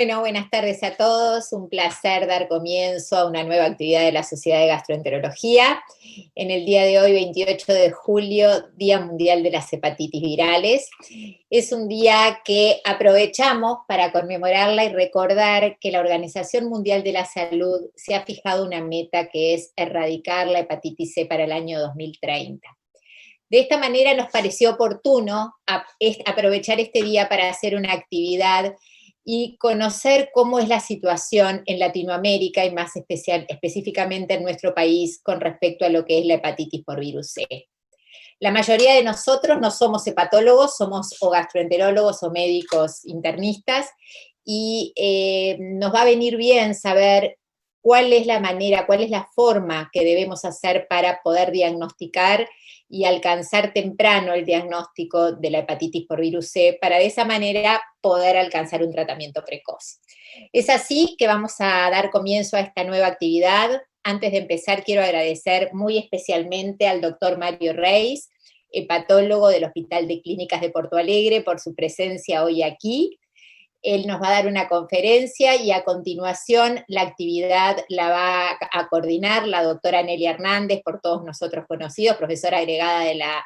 Bueno, buenas tardes a todos. Un placer dar comienzo a una nueva actividad de la Sociedad de Gastroenterología. En el día de hoy, 28 de julio, Día Mundial de las Hepatitis Virales. Es un día que aprovechamos para conmemorarla y recordar que la Organización Mundial de la Salud se ha fijado una meta que es erradicar la hepatitis C para el año 2030. De esta manera nos pareció oportuno aprovechar este día para hacer una actividad y conocer cómo es la situación en Latinoamérica y más específicamente en nuestro país con respecto a lo que es la hepatitis por virus C. La mayoría de nosotros no somos hepatólogos, somos o gastroenterólogos o médicos internistas y nos va a venir bien saber cuál es la manera, cuál es la forma que debemos hacer para poder diagnosticar y alcanzar temprano el diagnóstico de la hepatitis por virus C, para de esa manera poder alcanzar un tratamiento precoz. Es así que vamos a dar comienzo a esta nueva actividad. Antes de empezar, quiero agradecer muy especialmente al doctor Mario Reis, hepatólogo del Hospital de Clínicas de Porto Alegre, por su presencia hoy aquí. Él nos va a dar una conferencia y a continuación la actividad la va a coordinar la doctora Nelly Hernández, por todos nosotros conocidos, profesora agregada de la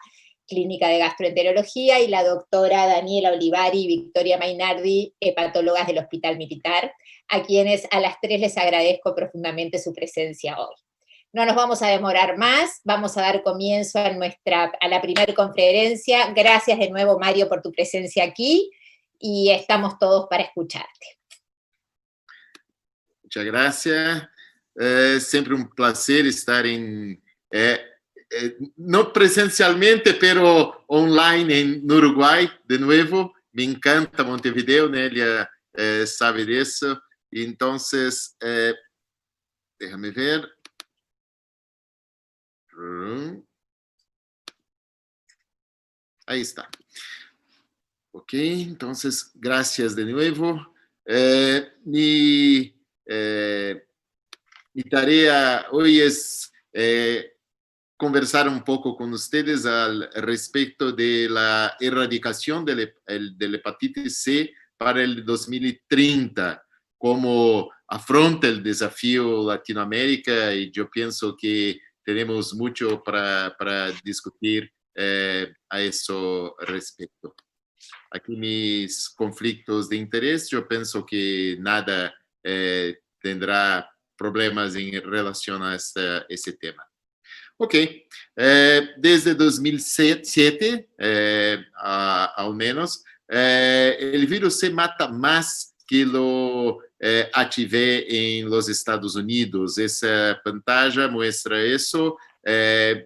Clínica de Gastroenterología, y la doctora Daniela Olivari y Victoria Mainardi, hepatólogas del Hospital Militar, a quienes a las tres les agradezco profundamente su presencia hoy. No nos vamos a demorar más, vamos a dar comienzo a la primera conferencia. Gracias de nuevo, Mario, por tu presencia aquí. Y estamos todos para escucharte. Muchas gracias. Siempre un placer estar no presencialmente, pero online en Uruguay de nuevo. Me encanta Montevideo, Nelia sabe de eso. Entonces, déjame ver. Ahí está. Ok, entonces, gracias de nuevo. Mi tarea hoy es conversar un poco con ustedes al respecto de la erradicación de la hepatitis C para el 2030, cómo afronta el desafío Latinoamérica, y yo pienso que tenemos mucho para discutir a eso respecto. Aquí mis conflictos de interés, yo pienso que nada tendrá problemas en relación a ese tema. Ok, desde 2007, al menos, el virus se mata más que lo HIV en los Estados Unidos. Esa pantalla muestra eso.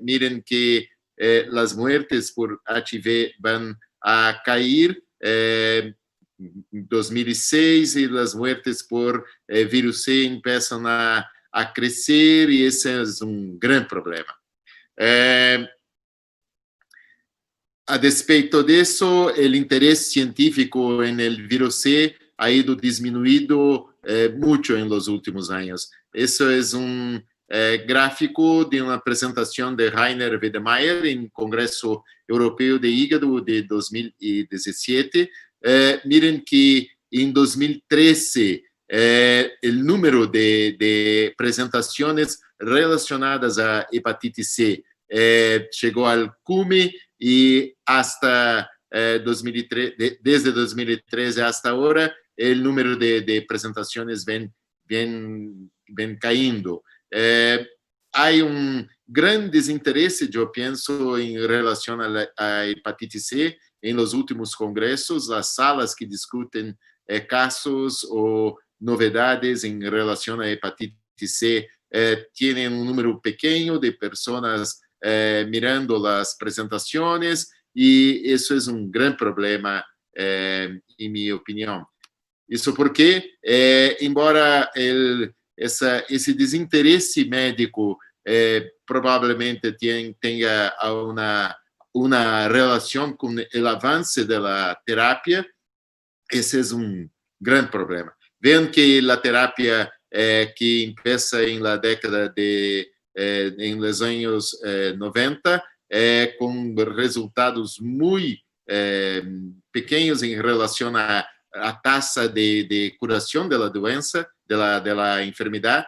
Miren que las muertes por HIV van a caer en 2006 y las muertes por virus C empiezan a crecer, y ese es un gran problema. A despeito de eso, el interés científico en el virus C ha ido disminuido mucho en los últimos años. Eso es un gráfico de una presentación de Rainer Wedemeyer en Congreso Europeo de Hígado de 2017. Miren que en 2013 el número de presentaciones relacionadas a hepatitis C llegó al cume, y hasta 2013, desde 2013 hasta ahora, el número de presentaciones ven cayendo. Hay un gran desinterés, yo pienso, en relación a hepatitis C en los últimos congresos. Las salas que discuten casos o novedades en relación a hepatitis C tienen un número pequeño de personas mirando las presentaciones, y eso es un gran problema, en mi opinión. Isso porque, embora esse desinteresse médico provavelmente tenha uma relação com o avanço da terapia, esse é um grande problema. Vean que a terapia que começa em la década en los años 90, con resultados muy pequeños en relación a a tasa de curación de la doença, de la enfermedad,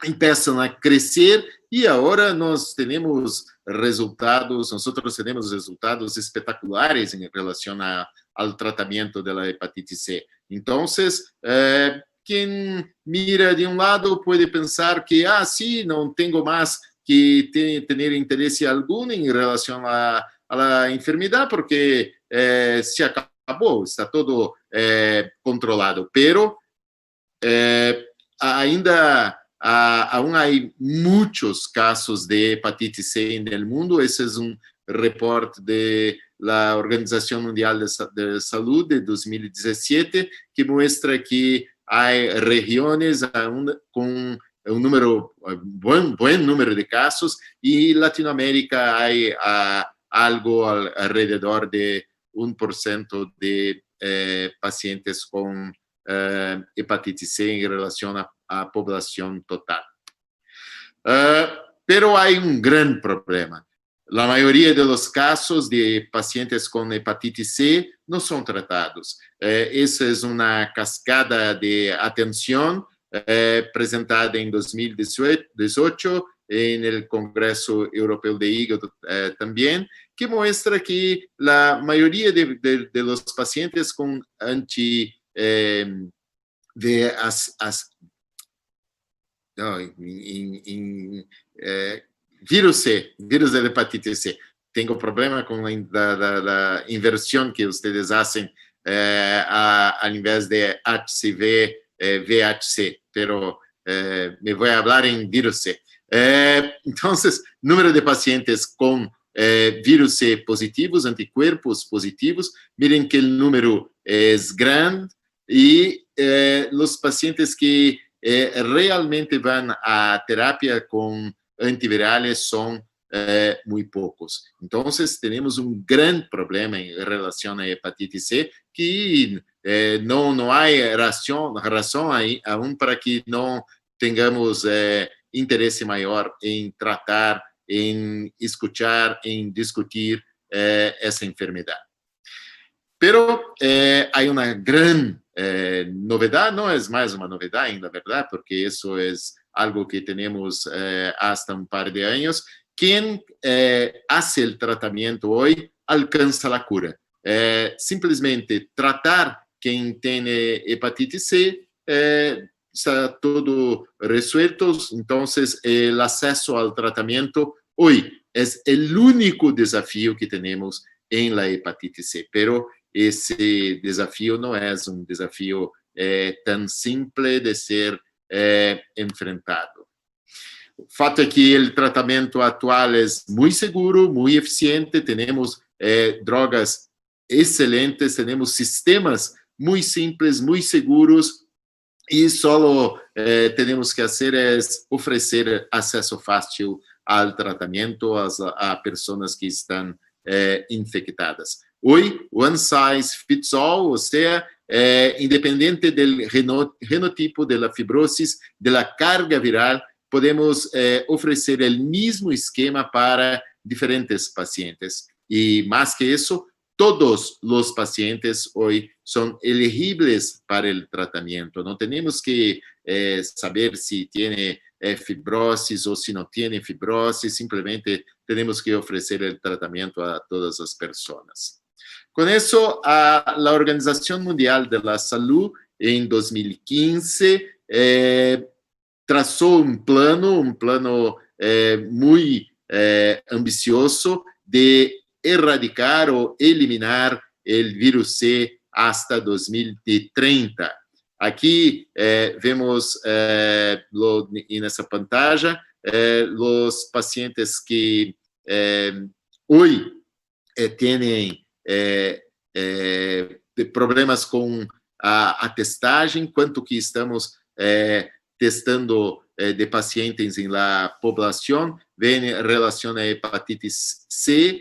empiezan a crecer y ahora nosotros tenemos resultados espectaculares en relación al tratamiento de la hepatitis C. Entonces, quien mira de un lado puede pensar que, sí, no tengo más que tener interés alguno en relación a la enfermedad porque se acabó, está todo controlado, pero ainda aún hay muchos casos de hepatitis C en el mundo. Ese es un report de la Organización Mundial de Salud de 2017 que muestra que hay regiones con un buen número de casos y Latinoamérica hay algo alrededor de 1% de pacientes con hepatitis C en relación a población total. Pero hay un gran problema. La mayoría de los casos de pacientes con hepatitis C no son tratados. Esa es una cascada de atención presentada en 2018 en el Congreso Europeo de Hígado también, que muestra que la mayoría de los pacientes con virus C, virus de hepatitis C. Tengo problema con la inversión que ustedes hacen al invés de HCV, VHC, pero me voy a hablar en virus C. Entonces, número de pacientes con virus C positivos, anticuerpos positivos, miren que el número es grande y los pacientes que realmente van a terapia con antivirales son muy pocos. Entonces, tenemos un gran problema en relación a hepatitis C que no hay razón ahí, aún para que no tengamos interés mayor en tratar, en escuchar, en discutir esa enfermedad. Pero hay una gran novedad, no es más una novedad en la verdad, porque eso es algo que tenemos hasta un par de años. Quien hace el tratamiento hoy alcanza la cura. Simplemente tratar quien tiene hepatitis C está todo resuelto, entonces el acceso al tratamiento hoy es el único desafío que tenemos en la hepatitis C, pero esse desafio não é um desafio tão simples de ser enfrentado. O fato é que o tratamento atual é muito seguro, muito eficiente, temos drogas excelentes, temos sistemas muito simples, muito seguros e só temos que fazer é oferecer acesso fácil ao tratamento a pessoas que estão infectadas. Hoy, one size fits all, o sea, independiente del genotipo de la fibrosis, de la carga viral, podemos ofrecer el mismo esquema para diferentes pacientes. Y más que eso, todos los pacientes hoy son elegibles para el tratamiento. No tenemos que saber si tiene fibrosis o si no tiene fibrosis, simplemente tenemos que ofrecer el tratamiento a todas las personas. Con eso, la Organización Mundial de la Salud en 2015 trazó un plano muy ambicioso de erradicar o eliminar el virus C hasta 2030. Aquí vemos en esa pantalla los pacientes que hoy tienen problemas com a testagem, quanto que estamos testando de pacientes em la poblação, vem em relação a hepatitis C,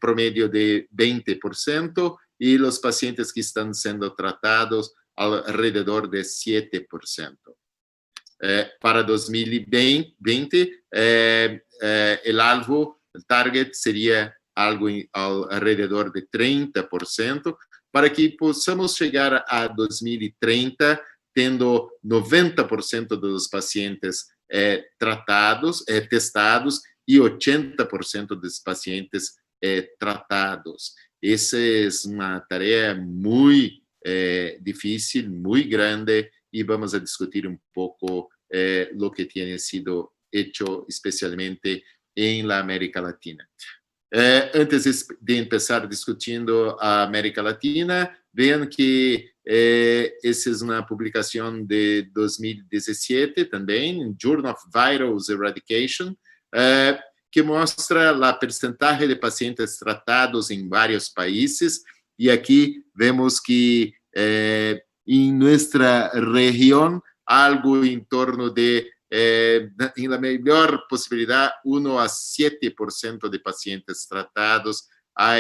promedio de 20%, e os pacientes que estão sendo tratados alrededor de 7%. Para 2020, o alvo, o target seria algo alrededor de 30%, para que possamos chegar a 2030 tendo 90% dos pacientes tratados, testados e 80% dos pacientes tratados. Essa é uma tarefa muito difícil, muito grande, e vamos a discutir um pouco lo que tem sido hecho especialmente em la América Latina. Antes de empezar discutindo a América Latina, vean que essa é uma publicação de 2017 também, Journal of Virus Eradication, que mostra a percentagem de pacientes tratados em vários países, e aqui vemos que em nossa região, algo em torno de em la melhor possibilidade, 1 a 7% de pacientes tratados. Há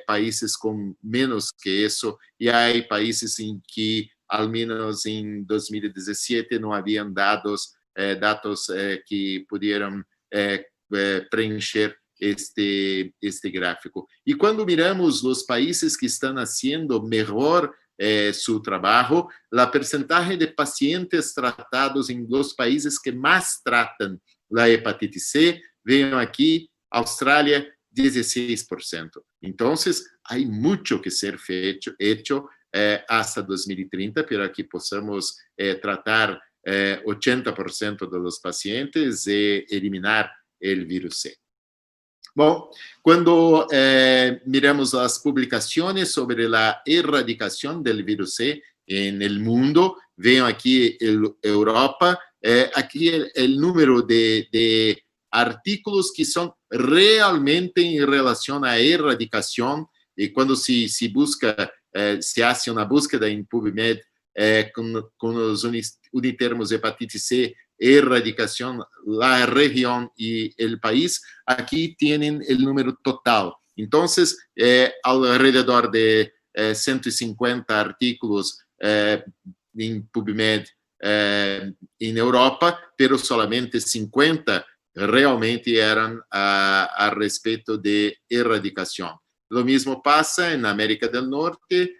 países com menos que isso, e há países em que, ao menos em 2017, não haviam dados que pudieram preencher este gráfico. E quando miramos os países que estão fazendo melhor su trabajo, la percentaje de pacientes tratados en los países que más tratan la hepatitis C, vean aquí, Australia, 16%. Entonces, hay mucho que ser hecho hasta 2030 para que podamos tratar 80% de los pacientes y eliminar el virus C. Bom, quando miramos as publicações sobre a erradicação do vírus C no mundo, veem aqui Europa, aqui o número de artículos que são realmente em relação à erradicação, e quando se busca, se hace uma búsqueda em PubMed com os unitermos hepatite C, erradicação, la região e o país, aqui têm o número total. Então, alrededor de 150 artículos em PubMed em Europa, pero solamente 50 realmente eram a respeito de erradicação. Lo mesmo passa na América do Norte,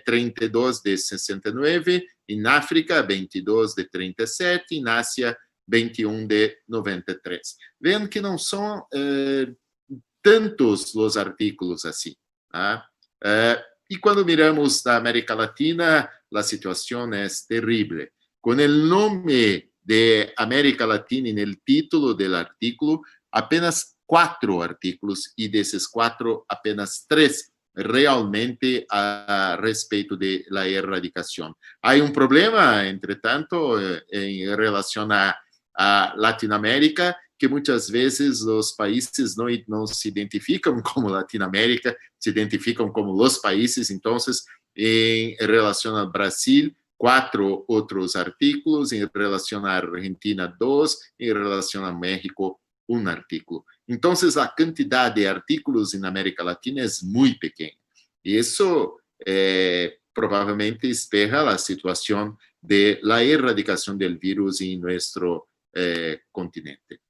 32 de 69, em África, 22 de 37, em Ásia, 21 de 93. Veem que não são tantos os artículos assim. Tá? E quando miramos a América Latina, a situação é terrível. Com o nome de América Latina no título do artículo, apenas 4 artículos, e desses 4, apenas 3 realmente a respeito de la erradicação. Há problema, entretanto, em relação a Latinoamérica, que muitas vezes os países não se identificam como Latinoamérica, se identificam como os países. Então, em relação ao Brasil, 4 outros artículos, em relação à Argentina, 2, em relação a México, 1 artículo. Então, a quantidade de artículos na América Latina é muito pequena. E isso provavelmente espelha a situação de la erradicação do vírus em nosso continente.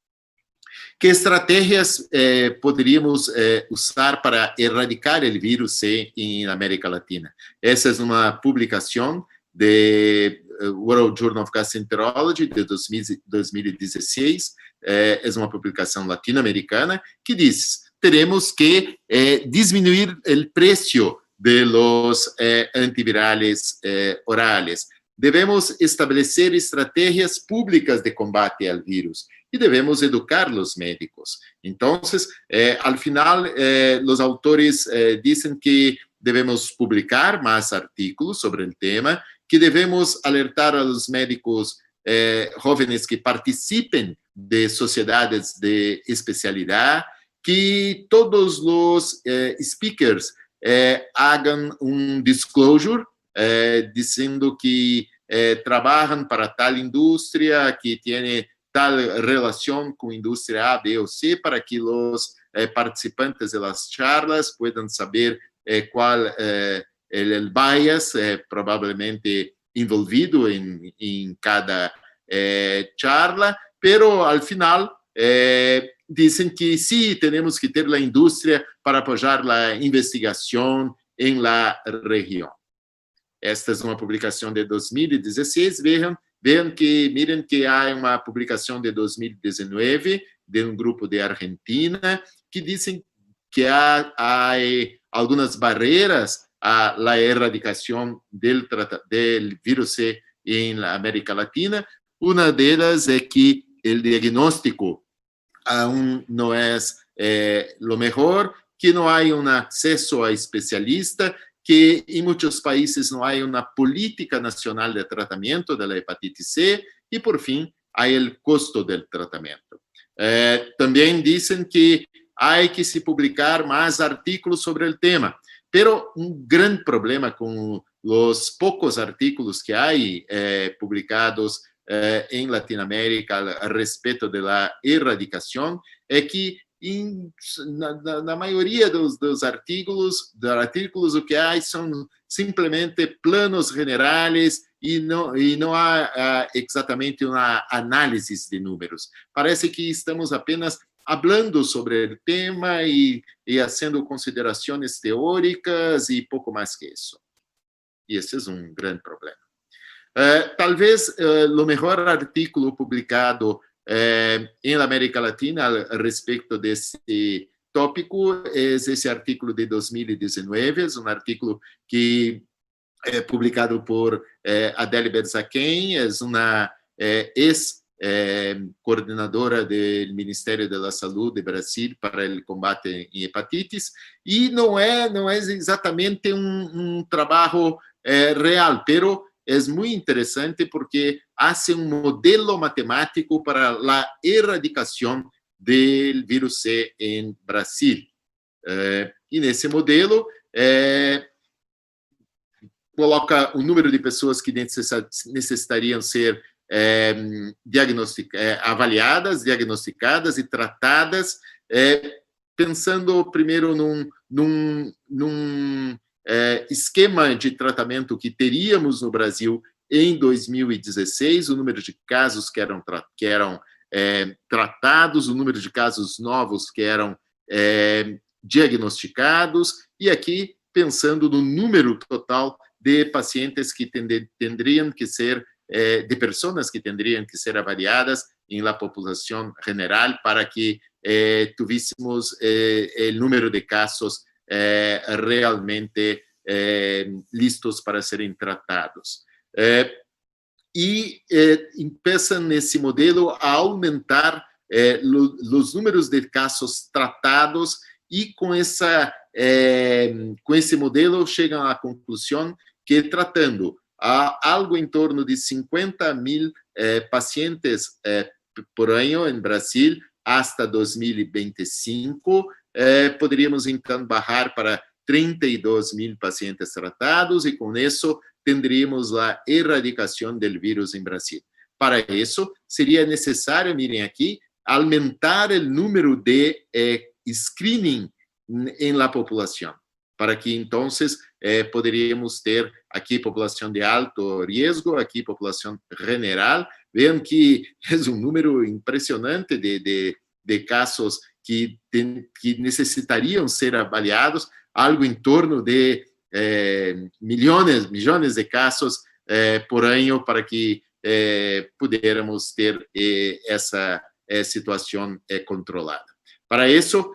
Que estratégias poderíamos usar para erradicar o vírus C em América Latina? Essa é uma publicação de World Journal of Gastroenterology de 2016, é uma publicação latino-americana que diz: teremos que diminuir o preço de los antivirales orales. Devemos estabelecer estratégias públicas de combate ao vírus e devemos educar os médicos. Então, al final, os autores dizem que devemos publicar mais artículos sobre o tema, que devemos alertar a los médicos jóvenes que participem de sociedades de especialidade, que todos os speakers hagam disclosure, dizendo que trabalham para tal indústria, que tem tal relação com a indústria A, B ou C, para que os participantes das charlas possam saber qual o bias provavelmente envolvido em cada charla, pero al final dizem que sim, temos que ter a indústria para apoiar a investigação en la región. Esta es una publicación de 2016. Miren que hay una publicación de 2019 de un grupo de Argentina que dicen que hay algunas barreras a la erradicación del virus C en la América Latina. Una de ellas es que el diagnóstico aún no es lo mejor, que no hay un acceso a especialistas, que en muchos países no hay una política nacional de tratamiento de la hepatitis C y, por fin, hay el costo del tratamiento. También dicen que hay que se publicar más artículos sobre el tema, pero un gran problema con los pocos artículos que hay publicados en Latinoamérica al respecto de la erradicación es que na maioria dos artículos o que há são simplesmente planos generais e não há exatamente uma análise de números. Parece que estamos apenas falando sobre o tema e fazendo considerações teóricas e pouco mais que isso. E esse é um grande problema. Talvez o melhor artículo publicado en la América Latina al respecto de este tópico es ese artículo de 2019, es un artículo que publicado por Adele Berzaquem, es una ex coordinadora del Ministerio de la Salud de Brasil para el combate en hepatitis, y no es exactamente un trabajo real, pero es muy interesante porque hace un modelo matemático para la erradicación del virus C en Brasil. Y en ese modelo coloca o número de pessoas que necessitariam ser avaliadas, diagnosticadas e tratadas, pensando primeiro num esquema de tratamento que teríamos no Brasil em 2016, o número de casos que eram tratados, o número de casos novos que eram diagnosticados, e aqui pensando no número total de pacientes que tendrían que ser, de pessoas que tendrían que ser avaliadas em la população general para que tuvíssemos o número de casos realmente listos para serem tratados. E começam nesse modelo a aumentar os números de casos tratados e com esse modelo chegam à conclusão que tratando algo em torno de 50.000 pacientes por ano em Brasil hasta 2025, poderíamos então bajar para 32.000 pacientes tratados e com isso tendríamos a erradicação do vírus em Brasil. Para isso, seria necessário, miren aqui, aumentar o número de screening em la população, para que então poderíamos ter aqui população de alto risco, aqui população general. Vean que é um número impressionante de casos que necessitariam ser avaliados, algo em torno de milhões de casos por ano para que pudiéramos ter essa situação controlada. Para isso,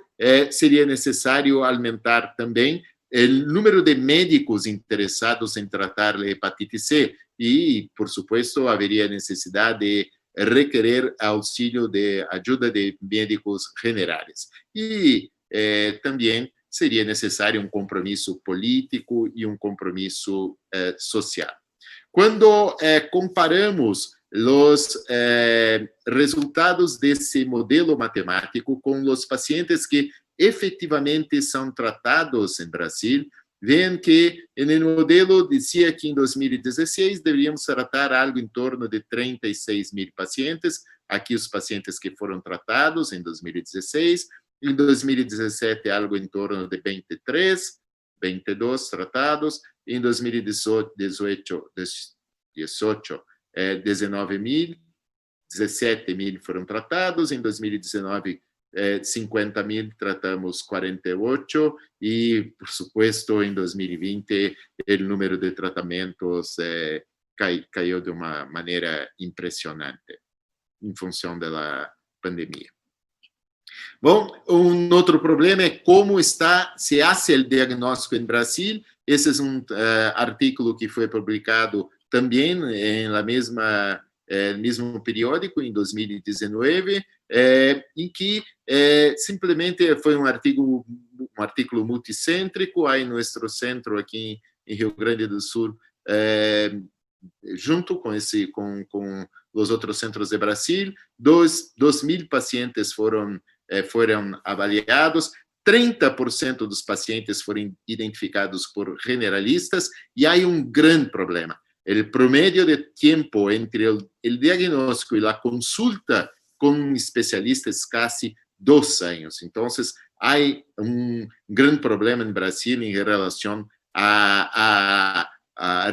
seria necessário aumentar também o número de médicos interessados em tratar a hepatite C e, por supuesto, haveria necessidade de requerer auxílio de ajuda de médicos generais. E também seria necessário um compromisso político e um compromisso social. Quando comparamos os resultados desse modelo matemático com os pacientes que efetivamente são tratados em Brasil, veem que no modelo dizia que em 2016 deveríamos tratar algo em torno de 36.000 pacientes, aqui os pacientes que foram tratados em 2016, em 2017 algo em torno de 23, 22 tratados, em 2018 19.000, 17.000 foram tratados, em 2019 50.000 tratamos 48 y, por supuesto, en 2020 el número de tratamientos cayó de una manera impresionante en función de la pandemia. Bom, um outro problema é como se hace o diagnóstico em Brasil. Esse é um artículo que foi publicado também em mesmo periódico, em 2019, em que simplesmente foi um artigo multicêntrico. Aí, no nosso centro, aqui em Rio Grande do Sul, junto com os outros centros de Brasil, 2.000 pacientes foram avaliados, 30% dos pacientes foram identificados por generalistas, e há um grande problema. O promédio de tempo entre o diagnóstico e a consulta com especialistas é quase 2 anos. Então, há um grande problema no Brasil em relação à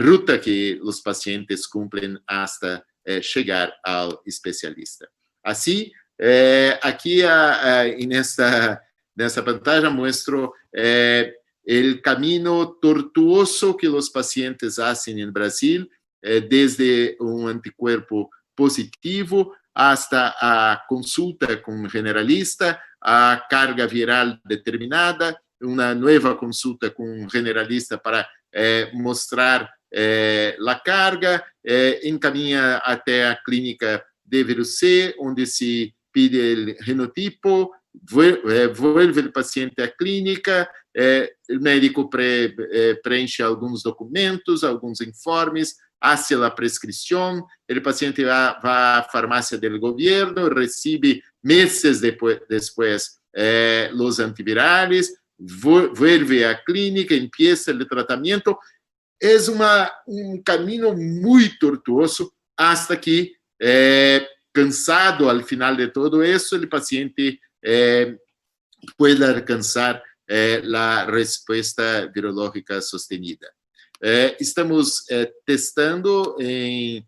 ruta que os pacientes cumprem até chegar ao especialista. Assim, aqui nessa pantalla mostro o caminho tortuoso que os pacientes fazem em Brasil, desde um anticorpo positivo hasta a consulta com generalista, a carga viral determinada, uma nova consulta com generalista para mostrar a carga, encaminha até a clínica de vírus C, onde se pide o genotipo, vuelve o paciente à clínica, o médico preenche alguns documentos, alguns informes, hace a prescrição, o paciente vai à farmácia do governo, recebe meses depois os antivirais, vuelve à clínica, empieza o tratamento. É um caminho muito tortuoso, hasta que, cansado al final de todo isso, o paciente pode alcançar a resposta virológica sostenida. Estamos testando em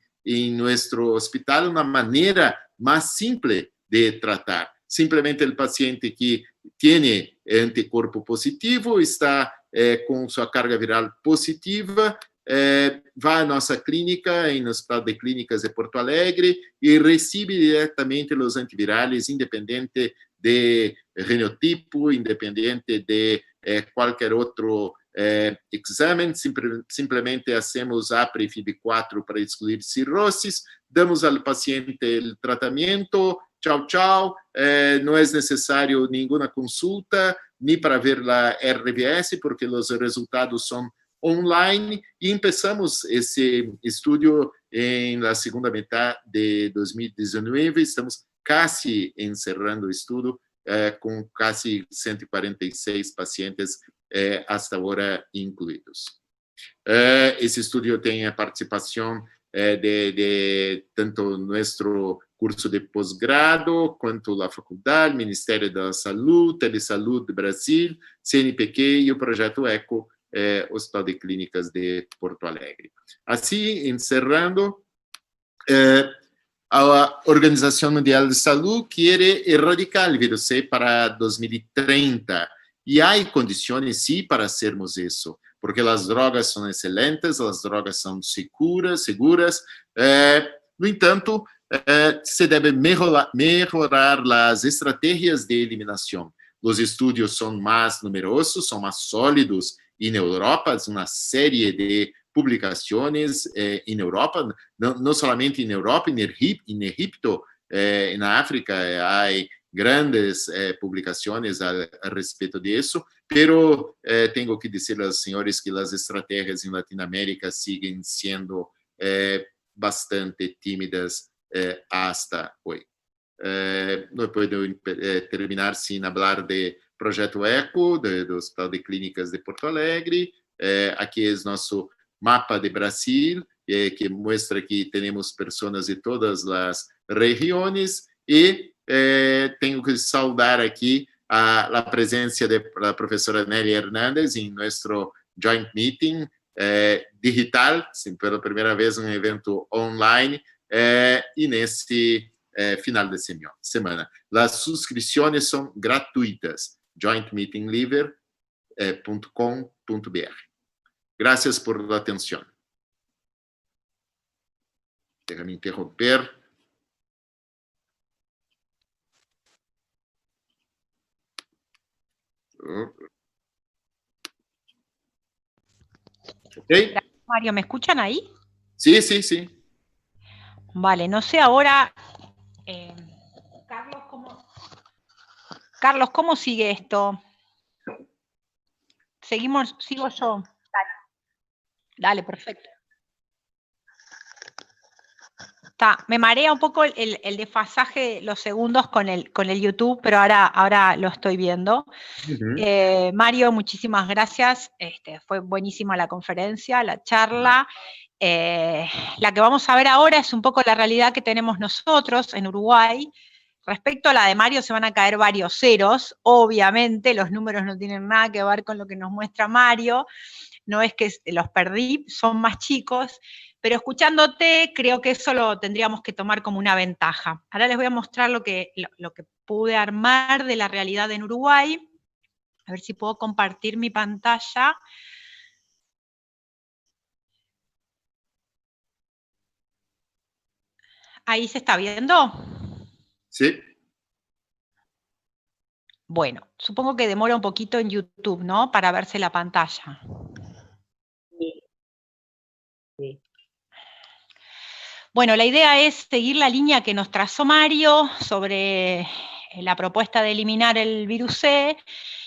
nosso hospital uma maneira mais simples de tratar. Simplesmente o paciente que tem anticorpo positivo, está com sua carga viral positiva, vai à nossa clínica, no Hospital de Clínicas de Porto Alegre, e recebe diretamente os antivirais, independente de genotipo, independente de qualquer outro exame. Simplesmente hacemos APRE e FIB4 para excluir cirroses, damos ao paciente o tratamento, tchau, não é necessário nenhuma consulta, nem para ver a RVS, porque os resultados são online, e começamos esse estudo na segunda metade de 2019. Estamos quase encerrando o estudo, com quase 146 pacientes hasta agora incluídos. Esse estudo tem a participação de tanto nosso curso de posgrado, quanto a faculdade, Ministério da Saúde, Telesaúde Brasil, CNPq e o projeto ECO, Hospital de Clínicas de Porto Alegre. Assim, encerrando, a Organização Mundial de Saúde quer erradicar o vírus C para 2030, e há condições, sim, para fazermos isso, porque as drogas são excelentes, as drogas são seguras. No entanto, se deve melhorar as estratégias de eliminação. Os estudos são mais numerosos, são mais sólidos. Em Europa, uma série de publicações em Europa, não somente em Europa, em Egipto, na África, há grandes publicações a respeito disso, pero tenho que dizer aos senhores que as estratégias em Latinoamérica seguem sendo bastante tímidas hasta hoje. Não posso terminar sem falar de projeto ECO, do Hospital de Clínicas de Porto Alegre. Aqui é nosso mapa de Brasil, que mostra que temos pessoas de todas as regiões, e tenho que saudar aqui a presença da professora Nelly Hernández em nosso joint meeting digital, pela primeira vez um evento online, e nesse final de semana. Las suscripciones son gratuitas. jointmeetingliver.com.br. Gracias por la atención. Déjame interromper. Okay. Gracias, Mario, ¿me escuchan ahí? Sí, sí, sí. Vale, no sé ahora, Carlos, ¿cómo sigue esto? Sigo yo. Dale, perfecto. Me marea un poco el desfasaje, los segundos con el YouTube, pero ahora lo estoy viendo. Mario, muchísimas gracias. Fue buenísima la conferencia, la charla. La que vamos a ver ahora es un poco la realidad que tenemos nosotros en Uruguay. Respecto a la de Mario se van a caer varios ceros, obviamente los números no tienen nada que ver con lo que nos muestra Mario, no es que los perdí, son más chicos, pero escuchándote creo que eso lo tendríamos que tomar como una ventaja. Ahora les voy a mostrar lo que pude armar de la realidad en Uruguay, a ver si puedo compartir mi pantalla. ¿Ahí se está viendo? Sí. Bueno, supongo que demora un poquito en YouTube, ¿no? Para verse la pantalla. Sí. Bueno, la idea es seguir la línea que nos trazó Mario sobre la propuesta de eliminar el virus C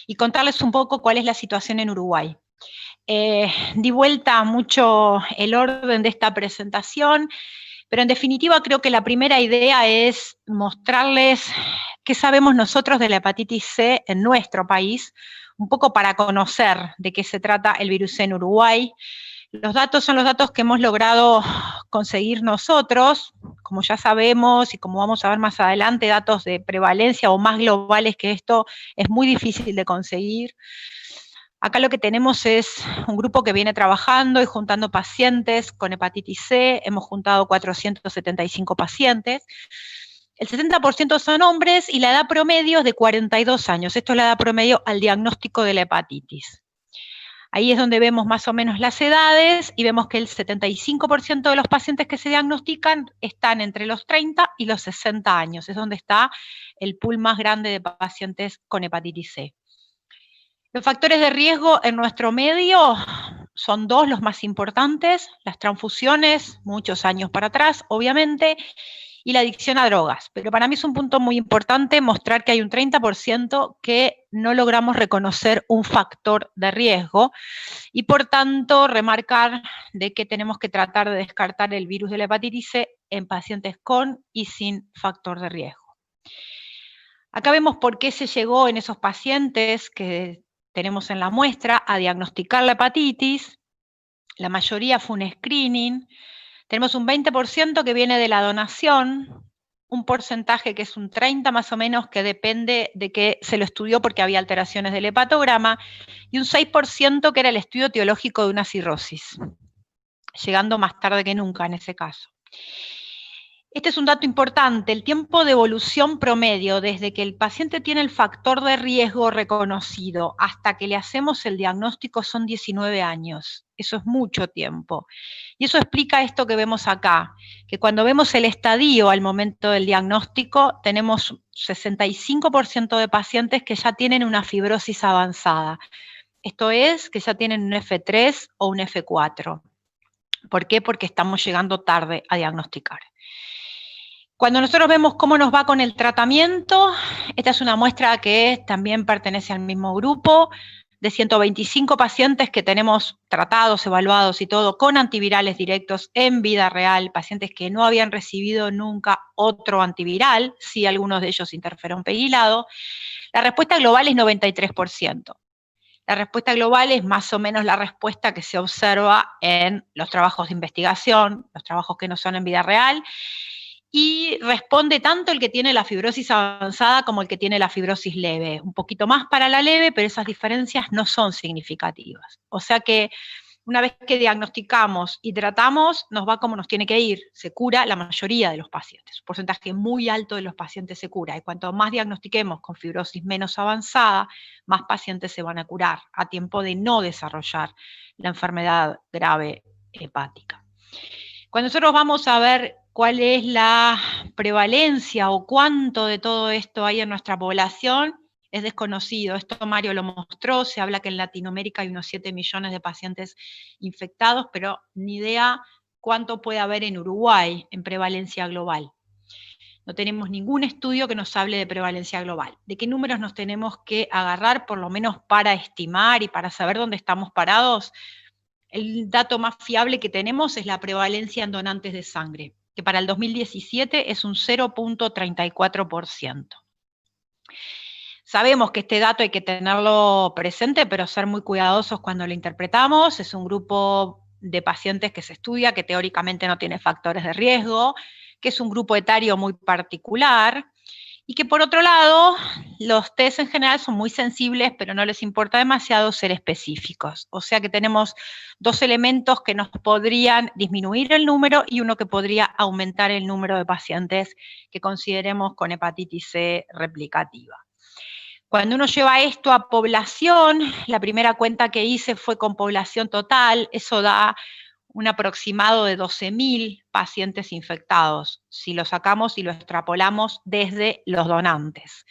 y contarles un poco cuál es la situación en Uruguay. Di vuelta mucho el orden de esta presentación, pero en definitiva creo que la primera idea es mostrarles qué sabemos nosotros de la hepatitis C en nuestro país, un poco para conocer de qué se trata el virus C en Uruguay. Los datos son los datos que hemos logrado conseguir nosotros, como ya sabemos y como vamos a ver más adelante, datos de prevalencia o más globales que esto es muy difícil de conseguir. Acá lo que tenemos es un grupo que viene trabajando y juntando pacientes con hepatitis C, hemos juntado 475 pacientes. El 70% son hombres y la edad promedio es de 42 años, esto es la edad promedio al diagnóstico de la hepatitis. Ahí es donde vemos más o menos las edades y vemos que el 75% de los pacientes que se diagnostican están entre los 30 y los 60 años, es donde está el pool más grande de pacientes con hepatitis C. Los factores de riesgo en nuestro medio son dos los más importantes, las transfusiones, muchos años para atrás, obviamente, y la adicción a drogas. Pero para mí es un punto muy importante mostrar que hay un 30% que no logramos reconocer un factor de riesgo y por tanto remarcar de que tenemos que tratar de descartar el virus de la hepatitis C en pacientes con y sin factor de riesgo. Acá vemos por qué se llegó en esos pacientes que tenemos en la muestra a diagnosticar la hepatitis. La mayoría fue un screening. Tenemos un 20% que viene de la donación, un porcentaje que es un 30 más o menos que depende de que se lo estudió porque había alteraciones del hepatograma, y un 6% que era el estudio etiológico de una cirrosis, llegando más tarde que nunca en ese caso. Este es un dato importante, el tiempo de evolución promedio desde que el paciente tiene el factor de riesgo reconocido hasta que le hacemos el diagnóstico son 19 años. Eso es mucho tiempo. Y eso explica esto que vemos acá, que cuando vemos el estadio al momento del diagnóstico, tenemos 65% de pacientes que ya tienen una fibrosis avanzada. Esto es, que ya tienen un F3 o un F4. ¿Por qué? Porque estamos llegando tarde a diagnosticar. Cuando nosotros vemos cómo nos va con el tratamiento, esta es una muestra que también pertenece al mismo grupo, de 125 pacientes que tenemos tratados, evaluados y todo, con antivirales directos en vida real, pacientes que no habían recibido nunca otro antiviral, sí algunos de ellos interferón pegilado. La respuesta global es 93%. La respuesta global es más o menos la respuesta que se observa en los trabajos de investigación, los trabajos que no son en vida real, y responde tanto el que tiene la fibrosis avanzada como el que tiene la fibrosis leve. Un poquito más para la leve, pero esas diferencias no son significativas. O sea que Una vez que diagnosticamos y tratamos, nos va como nos tiene que ir, se cura la mayoría de los pacientes. Un porcentaje muy alto de los pacientes se cura, y cuanto más diagnostiquemos con fibrosis menos avanzada, más pacientes se van a curar a tiempo de no desarrollar la enfermedad grave hepática. Cuando nosotros vamos a ver cuál es la prevalencia o cuánto de todo esto hay en nuestra población, es desconocido. Esto Mario lo mostró, se habla que en Latinoamérica hay unos 7 millones de pacientes infectados, pero ni idea cuánto puede haber en Uruguay en prevalencia global. No tenemos ningún estudio que nos hable de prevalencia global. ¿De qué números nos tenemos que agarrar, por lo menos para estimar y para saber dónde estamos parados? El dato más fiable que tenemos es la prevalencia en donantes de sangre, que para el 2017 es un 0.34%. Sabemos que este dato hay que tenerlo presente, pero ser muy cuidadosos cuando lo interpretamos. Es un grupo de pacientes que se estudia, que teóricamente no tiene factores de riesgo, que es un grupo etario muy particular, y que por otro lado, los test en general son muy sensibles, pero no les importa demasiado ser específicos. O sea que tenemos dos elementos que nos podrían disminuir el número y uno que podría aumentar el número de pacientes que consideremos con hepatitis C replicativa. Cuando uno lleva esto a población, la primera cuenta que hice fue con población total, eso da un aproximado de 12.000 pacientes infectados, si lo sacamos y lo extrapolamos desde los donantes.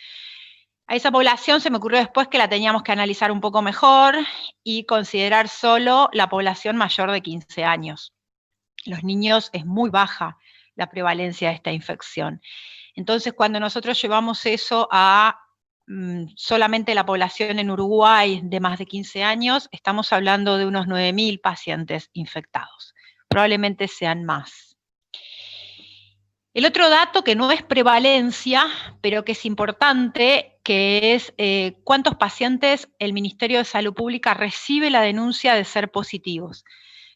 A esa población se me ocurrió después que la teníamos que analizar un poco mejor y considerar solo la población mayor de 15 años. Los niños es muy baja la prevalencia de esta infección. Entonces, cuando nosotros llevamos eso a solamente la población en Uruguay de más de 15 años, estamos hablando de unos 9.000 pacientes infectados. Probablemente sean más. El otro dato que no es prevalencia, pero que es importante, que es cuántos pacientes el Ministerio de Salud Pública recibe la denuncia de ser positivos.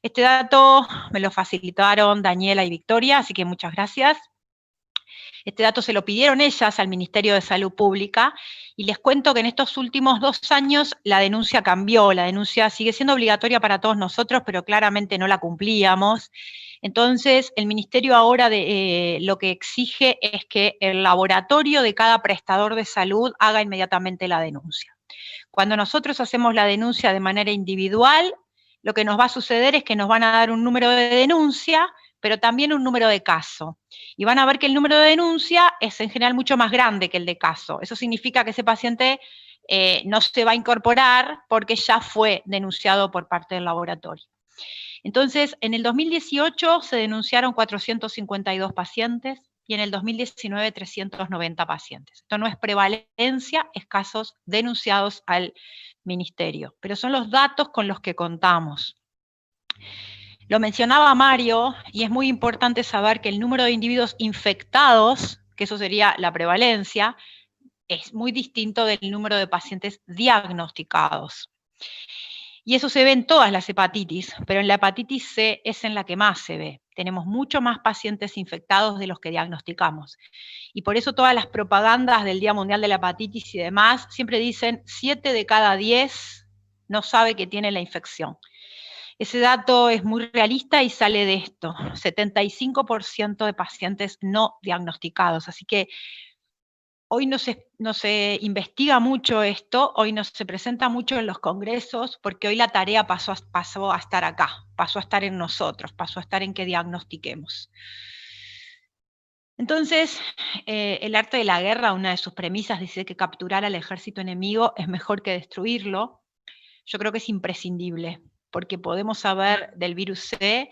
Este dato me lo facilitaron Daniela y Victoria, así que muchas gracias. Este dato se lo pidieron ellas al Ministerio de Salud Pública, y les cuento que en estos últimos 2 años la denuncia cambió, la denuncia sigue siendo obligatoria para todos nosotros, pero claramente no la cumplíamos. Entonces, el Ministerio ahora lo que exige es que el laboratorio de cada prestador de salud haga inmediatamente la denuncia. Cuando nosotros hacemos la denuncia de manera individual, lo que nos va a suceder es que nos van a dar un número de denuncia, pero también un número de caso. Y van a ver que el número de denuncia es en general mucho más grande que el de caso. Eso significa que ese paciente no se va a incorporar porque ya fue denunciado por parte del laboratorio. Entonces, en el 2018 se denunciaron 452 pacientes y en el 2019 390 pacientes. Esto no es prevalencia, es casos denunciados al ministerio, pero son los datos con los que contamos. Lo mencionaba Mario, y es muy importante saber que el número de individuos infectados, que eso sería la prevalencia, es muy distinto del número de pacientes diagnosticados. Y eso se ve en todas las hepatitis, pero en la hepatitis C es en la que más se ve. Tenemos mucho más pacientes infectados de los que diagnosticamos. Y por eso todas las propagandas del Día Mundial de la Hepatitis y demás siempre dicen 7 de cada 10 no sabe que tiene la infección. Ese dato es muy realista y sale de esto, 75% de pacientes no diagnosticados. Así que hoy no se investiga mucho esto, hoy no se presenta mucho en los congresos, porque hoy la tarea pasó a estar acá, pasó a estar en nosotros, pasó a estar en que diagnostiquemos. Entonces, el arte de la guerra, una de sus premisas, dice que capturar al ejército enemigo es mejor que destruirlo. Yo creo que es imprescindible, porque podemos saber del virus C,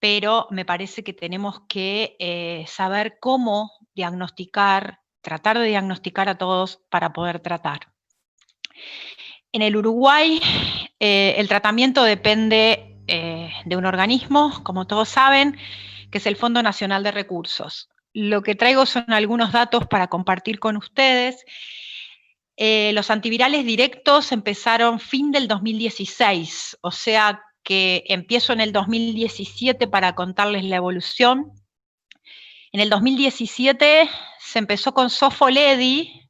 pero me parece que tenemos que saber cómo diagnosticar, tratar de diagnosticar a todos para poder tratar. En el Uruguay, el tratamiento depende de un organismo, como todos saben, que es el Fondo Nacional de Recursos. Lo que traigo son algunos datos para compartir con ustedes. Los antivirales directos empezaron fin del 2016, o sea que empiezo en el 2017 para contarles la evolución. En el 2017 se empezó con Sofoledi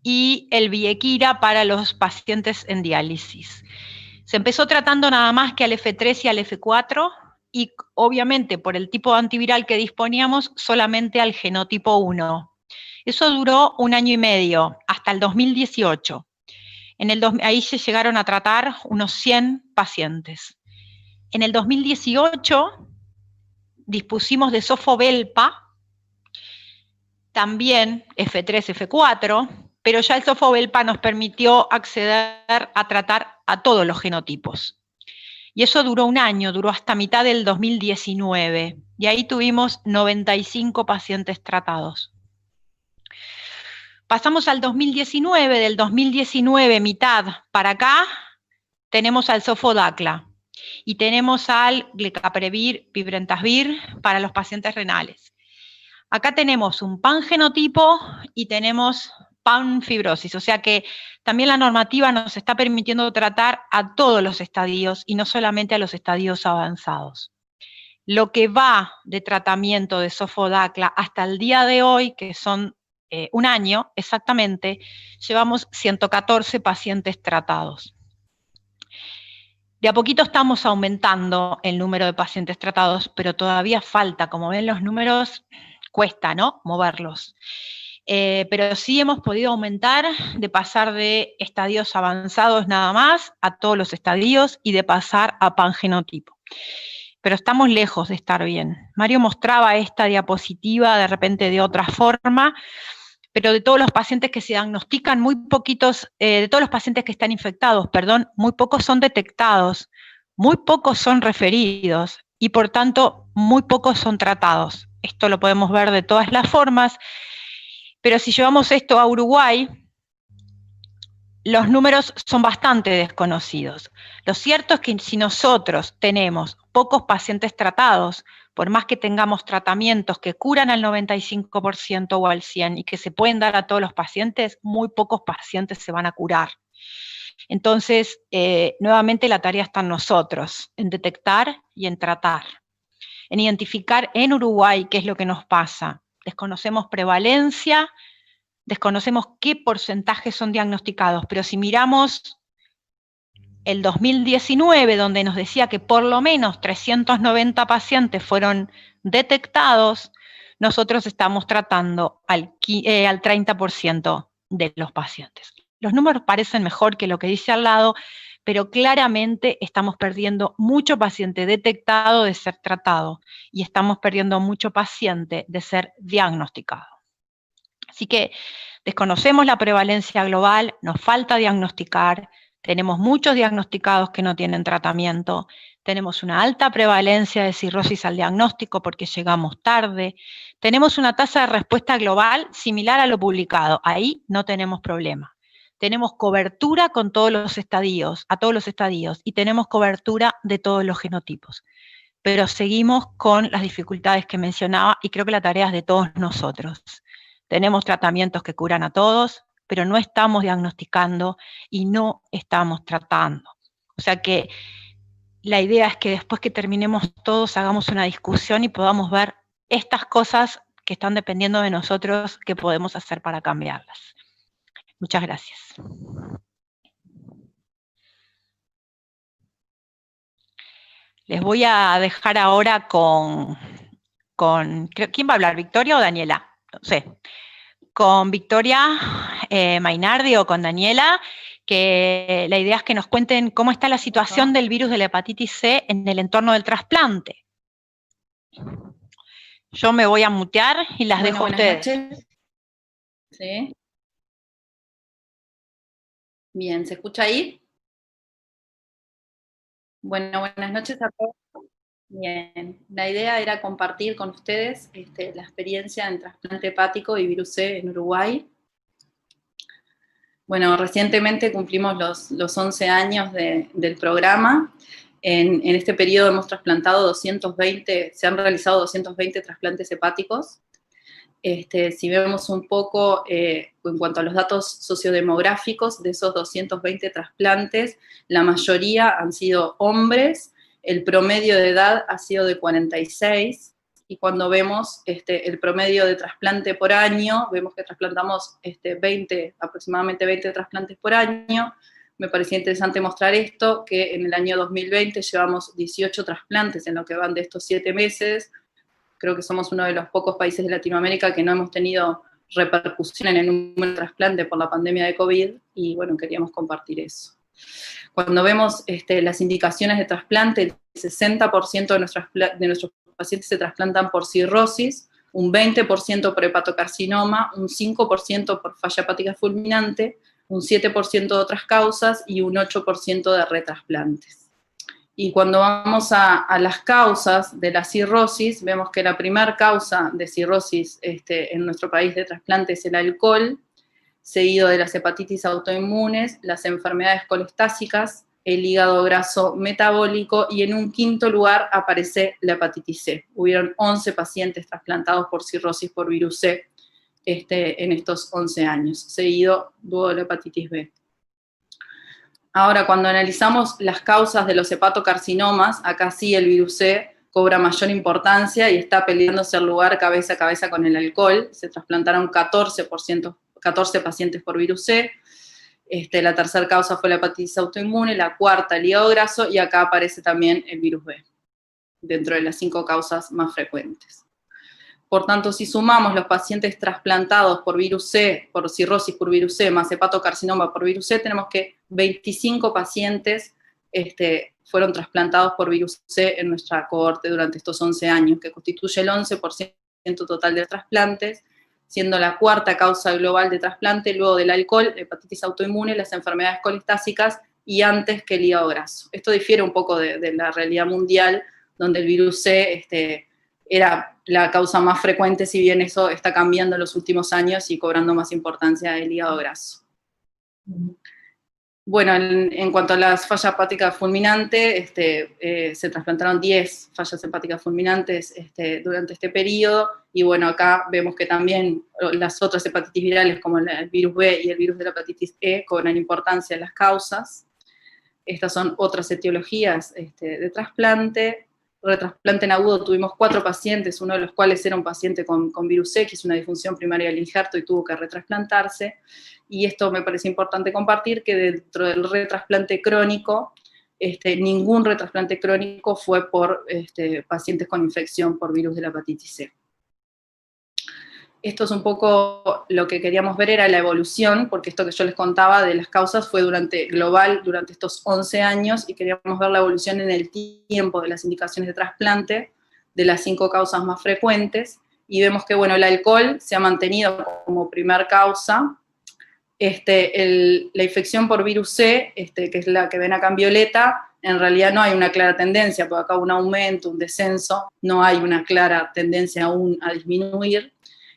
y el Viequira para los pacientes en diálisis. Se empezó tratando nada más que al F3 y al F4, y obviamente por el tipo de antiviral que disponíamos, solamente al genotipo 1. Eso duró 1 año y medio, hasta el 2018. Ahí se llegaron a tratar unos 100 pacientes. En el 2018 dispusimos de sofobelpa, también F3, F4, pero ya el sofobelpa nos permitió acceder a tratar a todos los genotipos. Y eso duró 1 año, duró hasta mitad del 2019, y ahí tuvimos 95 pacientes tratados. Pasamos al 2019, del 2019 mitad para acá, tenemos al sofodacla, y tenemos al glecaprevir, pibrentasvir para los pacientes renales. Acá tenemos un pangenotipo y tenemos panfibrosis, o sea que también la normativa nos está permitiendo tratar a todos los estadios y no solamente a los estadios avanzados. Lo que va de tratamiento de sofodacla hasta el día de hoy, que son 1 año exactamente, llevamos 114 pacientes tratados. De a poquito estamos aumentando el número de pacientes tratados, pero todavía falta, como ven los números, cuesta, ¿no?, moverlos. Pero sí hemos podido aumentar, de pasar de estadios avanzados nada más a todos los estadios y de pasar a pangenotipo. Pero estamos lejos de estar bien. Mario mostraba esta diapositiva de repente de otra forma, pero de todos los pacientes que se diagnostican, muy poquitos, de todos los pacientes que están infectados, perdón, muy pocos son detectados, muy pocos son referidos y por tanto muy pocos son tratados. Esto lo podemos ver de todas las formas, pero si llevamos esto a Uruguay, los números son bastante desconocidos. Lo cierto es que si nosotros tenemos pocos pacientes tratados, por más que tengamos tratamientos que curan al 95% o al 100% y que se pueden dar a todos los pacientes, muy pocos pacientes se van a curar. Entonces, nuevamente la tarea está en nosotros, en detectar y en tratar, en identificar en Uruguay qué es lo que nos pasa. Desconocemos prevalencia, desconocemos qué porcentajes son diagnosticados, pero si miramos el 2019, donde nos decía que por lo menos 390 pacientes fueron detectados, nosotros estamos tratando al 30% de los pacientes. Los números parecen mejor que lo que dice al lado, pero claramente estamos perdiendo mucho paciente detectado de ser tratado y estamos perdiendo mucho paciente de ser diagnosticado. Así que desconocemos la prevalencia global, nos falta diagnosticar, tenemos muchos diagnosticados que no tienen tratamiento, tenemos una alta prevalencia de cirrosis al diagnóstico porque llegamos tarde, tenemos una tasa de respuesta global similar a lo publicado, ahí no tenemos problema. Tenemos cobertura con todos los estadios, a todos los estadios, y tenemos cobertura de todos los genotipos. Pero seguimos con las dificultades que mencionaba y creo que la tarea es de todos nosotros. Tenemos tratamientos que curan a todos, pero no estamos diagnosticando y no estamos tratando. O sea que la idea es que después que terminemos todos hagamos una discusión y podamos ver estas cosas que están dependiendo de nosotros, qué podemos hacer para cambiarlas. Muchas gracias. Les voy a dejar ahora con ¿quién va a hablar? ¿Victoria o Daniela? No sé. Con Victoria Mainardi o con Daniela, que la idea es que nos cuenten cómo está la situación del virus de la hepatitis C en el entorno del trasplante. Yo me voy a mutear y las dejo a ustedes. Noches. ¿Sí? Bien, ¿se escucha ahí? Bueno, buenas noches a todos. Bien, la idea era compartir con ustedes la experiencia en trasplante hepático y virus C en Uruguay. Bueno, recientemente cumplimos los 11 años del programa. En este periodo hemos trasplantado 220, se han realizado 220 trasplantes hepáticos. Si vemos un poco en cuanto a los datos sociodemográficos de esos 220 trasplantes, la mayoría han sido hombres, el promedio de edad ha sido de 46, y cuando vemos el promedio de trasplante por año, vemos que trasplantamos aproximadamente 20 trasplantes por año, me parecía interesante mostrar esto, que en el año 2020 llevamos 18 trasplantes en lo que van de estos 7 meses. Creo que somos uno de los pocos países de Latinoamérica que no hemos tenido repercusión en el número de trasplante por la pandemia de COVID, y bueno, queríamos compartir eso. Cuando vemos las indicaciones de trasplante, el 60% de nuestros pacientes se trasplantan por cirrosis, un 20% por hepatocarcinoma, un 5% por falla hepática fulminante, un 7% de otras causas y un 8% de retrasplantes. Y cuando vamos a las causas de la cirrosis, vemos que la primera causa de cirrosis en nuestro país de trasplante es el alcohol, seguido de las hepatitis autoinmunes, las enfermedades colestásicas, el hígado graso metabólico, y en un quinto lugar aparece la hepatitis C. Hubieron 11 pacientes trasplantados por cirrosis por virus C en estos 11 años, seguido luego de la hepatitis B. Ahora, cuando analizamos las causas de los hepatocarcinomas, acá sí el virus C cobra mayor importancia y está peleándose el lugar cabeza a cabeza con el alcohol. Se trasplantaron 14 pacientes por virus C. La tercera causa fue la hepatitis autoinmune, la cuarta el hígado graso, y acá aparece también el virus B, dentro de las 5 causas más frecuentes. Por tanto, si sumamos los pacientes trasplantados por virus C, por cirrosis por virus C, más hepatocarcinoma por virus C, tenemos que 25 pacientes fueron trasplantados por virus C en nuestra cohorte durante estos 11 años, que constituye el 11% total de trasplantes, siendo la cuarta causa global de trasplante, luego del alcohol, hepatitis autoinmune, las enfermedades colestásicas y antes que el hígado graso. Esto difiere un poco de la realidad mundial, donde el virus C era la causa más frecuente, si bien eso está cambiando en los últimos años y cobrando más importancia el hígado graso. Bueno, en cuanto a las fallas hepáticas fulminantes, se trasplantaron 10 fallas hepáticas fulminantes durante este periodo, y bueno, acá vemos que también las otras hepatitis virales, como el virus B y el virus de la hepatitis E, cobran importancia en las causas. Estas son otras etiologías de trasplante. Retrasplante en agudo tuvimos 4 pacientes, uno de los cuales era un paciente con virus C, que es una disfunción primaria del injerto y tuvo que retrasplantarse. Y esto me parece importante compartir, que dentro del retrasplante crónico, ningún retrasplante crónico fue por pacientes con infección por virus de la hepatitis C. Esto es un poco lo que queríamos ver, era la evolución, porque esto que yo les contaba de las causas fue global durante estos 11 años, y queríamos ver la evolución en el tiempo de las indicaciones de trasplante, de las 5 causas más frecuentes, y vemos que, bueno, el alcohol se ha mantenido como primer causa. La infección por virus C, que es la que ven acá en violeta, en realidad no hay una clara tendencia, porque acá un aumento, un descenso, no hay una clara tendencia aún a disminuir.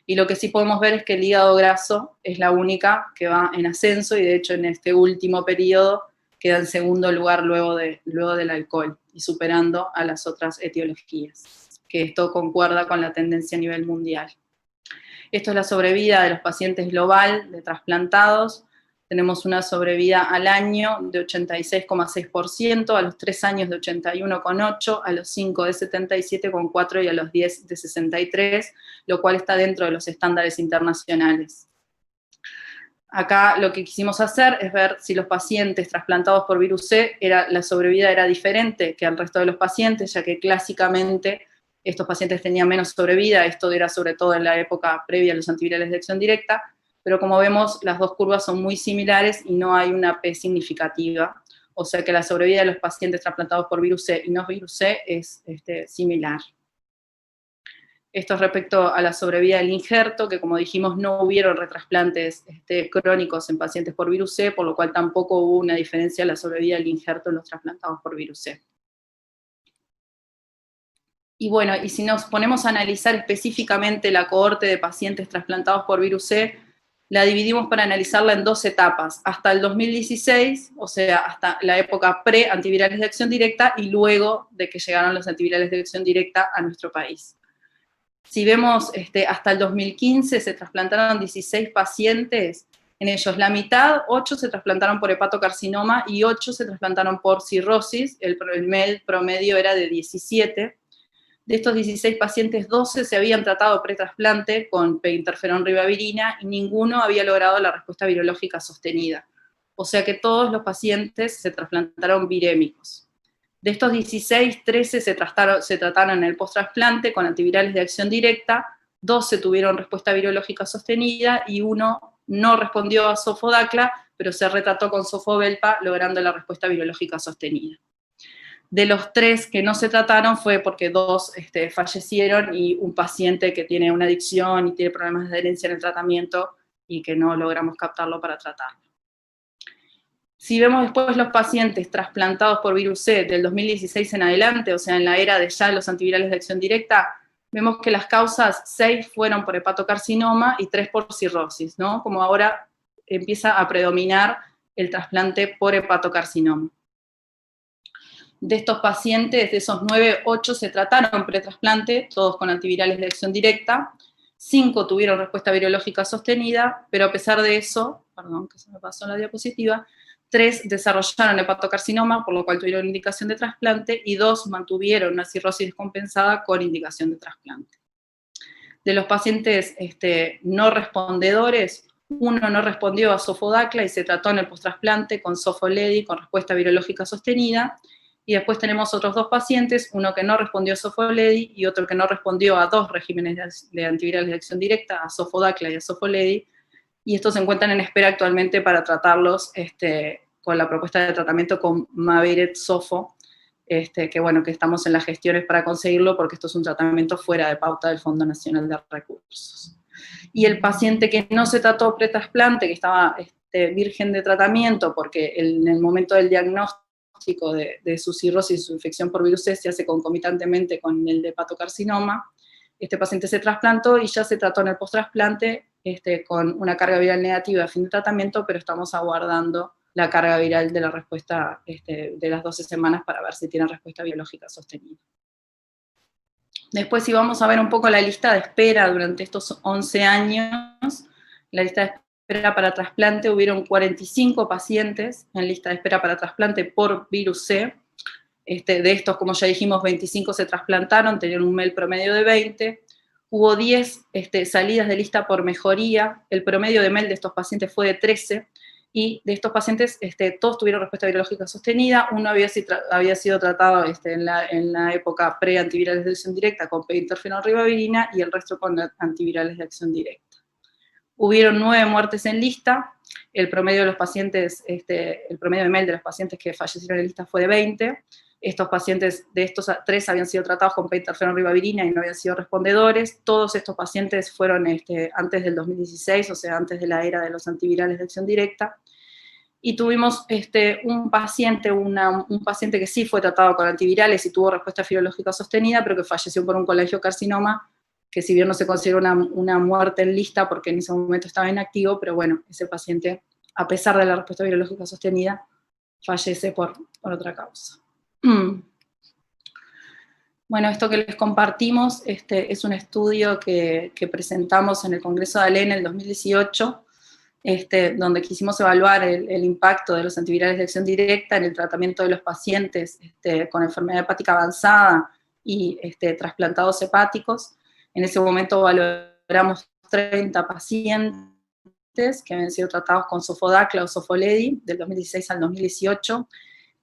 Y lo que sí podemos ver es que el hígado graso es la única que va en ascenso, y de hecho en este último periodo queda en segundo lugar luego del alcohol, y superando a las otras etiologías, que esto concuerda con la tendencia a nivel mundial. Esto es la sobrevida de los pacientes global de trasplantados. Tenemos una sobrevida al año de 86,6%, a los 3 años de 81,8%, a los 5 de 77,4% y a los 10 de 63%, lo cual está dentro de los estándares internacionales. Acá lo que quisimos hacer es ver si los pacientes trasplantados por virus C, la sobrevida era diferente que al resto de los pacientes, ya que clásicamente estos pacientes tenían menos sobrevida. Esto era sobre todo en la época previa a los antivirales de acción directa, pero como vemos, las dos curvas son muy similares y no hay una P significativa, o sea que la sobrevida de los pacientes trasplantados por virus C y no virus C es similar. Esto es respecto a la sobrevida del injerto, que como dijimos no hubieron retrasplantes crónicos en pacientes por virus C, por lo cual tampoco hubo una diferencia en la sobrevida del injerto en los trasplantados por virus C. Y bueno, y si nos ponemos a analizar específicamente la cohorte de pacientes trasplantados por virus C, la dividimos para analizarla en 2 etapas, hasta el 2016, o sea, hasta la época pre-antivirales de acción directa, y luego de que llegaron los antivirales de acción directa a nuestro país. Si vemos hasta el 2015 se trasplantaron 16 pacientes, en ellos la mitad, 8 se trasplantaron por hepatocarcinoma y 8 se trasplantaron por cirrosis, el MEL promedio era de 17. De estos 16 pacientes, 12 se habían tratado pretrasplante con interferón ribavirina y ninguno había logrado la respuesta virológica sostenida. o sea que todos los pacientes se trasplantaron virémicos. De estos 16, 13 se trataron en el post-trasplante con antivirales de acción directa, 12 tuvieron respuesta virológica sostenida y 1 no respondió a Sofodacla, pero se retrató con Sofobelpa, logrando la respuesta virológica sostenida. De los 3 que no se trataron fue porque 2 fallecieron y un paciente que tiene una adicción y tiene problemas de adherencia en el tratamiento y que no logramos captarlo para tratarlo. Si vemos después los pacientes trasplantados por virus C del 2016 en adelante, o sea, en la era de ya los antivirales de acción directa, vemos que las causas 6 fueron por hepatocarcinoma y 3 por cirrosis, ¿no? Como ahora empieza a predominar el trasplante por hepatocarcinoma. De estos pacientes, de esos 9, 8 se trataron pretrasplante, todos con antivirales de acción directa, 5 tuvieron respuesta virológica sostenida, pero a pesar de eso, perdón que se me pasó la diapositiva, 3 desarrollaron hepatocarcinoma, por lo cual tuvieron indicación de trasplante, y 2 mantuvieron una cirrosis descompensada con indicación de trasplante. De los pacientes no respondedores, 1 no respondió a Sofodacla y se trató en el postrasplante con Sofoledi con respuesta virológica sostenida, y después tenemos otros 2 pacientes, uno que no respondió a Sofoledi y otro que no respondió a 2 regímenes de antivirales de acción directa, a Sofodacla y a Sofoledi, y estos se encuentran en espera actualmente para tratarlos con la propuesta de tratamiento con Mavyret Sofo, que bueno, que estamos en las gestiones para conseguirlo porque esto es un tratamiento fuera de pauta del Fondo Nacional de Recursos. Y el paciente que no se trató pretrasplante, que estaba virgen de tratamiento, porque en el momento del diagnóstico de su cirrosis y su infección por virus C se hace concomitantemente con el de hepatocarcinoma, este paciente se trasplantó y ya se trató en el postrasplante con una carga viral negativa a fin de tratamiento, pero estamos aguardando la carga viral de la respuesta de las 12 semanas para ver si tiene respuesta biológica sostenida. Después, si vamos a ver un poco la lista de espera durante estos 11 años, la lista de espera para trasplante, hubieron 45 pacientes en lista de espera para trasplante por virus C. De estos, como ya dijimos, 25 se trasplantaron, tenían un MEL promedio de 20. Hubo 10 salidas de lista por mejoría, el promedio de MEL de estos pacientes fue de 13, y de estos pacientes todos tuvieron respuesta virológica sostenida, uno había sido tratado en la época pre-antivirales de acción directa con interferon-ribavirina y el resto con antivirales de acción directa. Hubieron 9 muertes en lista, el promedio de los pacientes, el promedio de MEL de los pacientes que fallecieron en lista fue de 20, estos pacientes, de estos 3 habían sido tratados con interferon-ribavirina y no habían sido respondedores, todos estos pacientes fueron antes del 2016, o sea, antes de la era de los antivirales de acción directa, y tuvimos un paciente que sí fue tratado con antivirales y tuvo respuesta virológica sostenida, pero que falleció por un colangiocarcinoma, que si bien no se considera una muerte en lista, porque en ese momento estaba inactivo, pero bueno, ese paciente, a pesar de la respuesta virológica sostenida, fallece por otra causa. Bueno, esto que les compartimos es un estudio que presentamos en el Congreso de ALEN en el 2018, donde quisimos evaluar el impacto de los antivirales de acción directa en el tratamiento de los pacientes con enfermedad hepática avanzada y trasplantados hepáticos. En ese momento valoramos 30 pacientes que habían sido tratados con Sofodacla o Sofoledi del 2016 al 2018,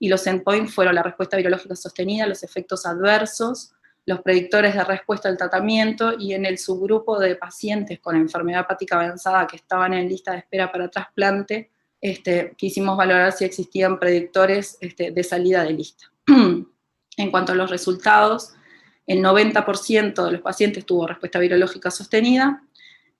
y los endpoints fueron la respuesta virológica sostenida, los efectos adversos, los predictores de respuesta al tratamiento, y en el subgrupo de pacientes con enfermedad hepática avanzada que estaban en lista de espera para trasplante, quisimos valorar si existían predictores de salida de lista. En cuanto a los resultados, el 90% de los pacientes tuvo respuesta virológica sostenida,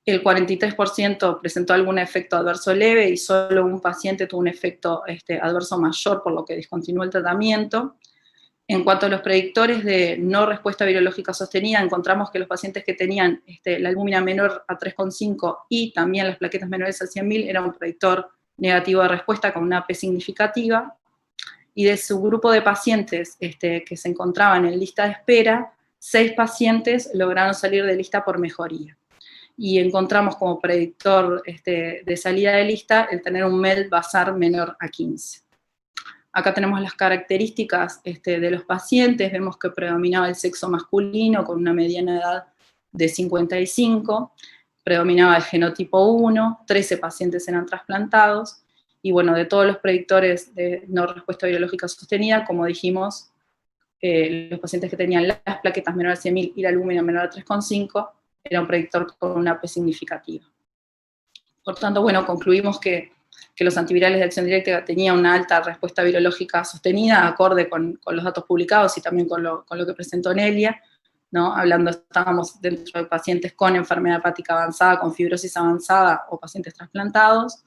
el 43% presentó algún efecto adverso leve y solo un paciente tuvo un efecto adverso mayor, por lo que discontinuó el tratamiento. En cuanto a los predictores de no respuesta virológica sostenida, encontramos que los pacientes que tenían la albúmina menor a 3,5 y también las plaquetas menores a 100.000 era un predictor negativo de respuesta con una P significativa. Y de su grupo de pacientes que se encontraban en lista de espera, 6 pacientes lograron salir de lista por mejoría. Y encontramos como predictor de salida de lista el tener un MEL basal menor a 15. Acá tenemos las características de los pacientes, vemos que predominaba el sexo masculino con una mediana edad de 55, predominaba el genotipo 1, 13 pacientes eran trasplantados, y bueno, de todos los predictores de no respuesta virológica sostenida, como dijimos, los pacientes que tenían las plaquetas menor a 100.000 y la albúmina menor a 3,5 era un predictor con una P significativa. Por tanto, bueno, concluimos que los antivirales de acción directa tenían una alta respuesta virológica sostenida, acorde con los datos publicados y también con lo que presentó Nelia, ¿no? Estábamos dentro de pacientes con enfermedad hepática avanzada, con fibrosis avanzada o pacientes trasplantados,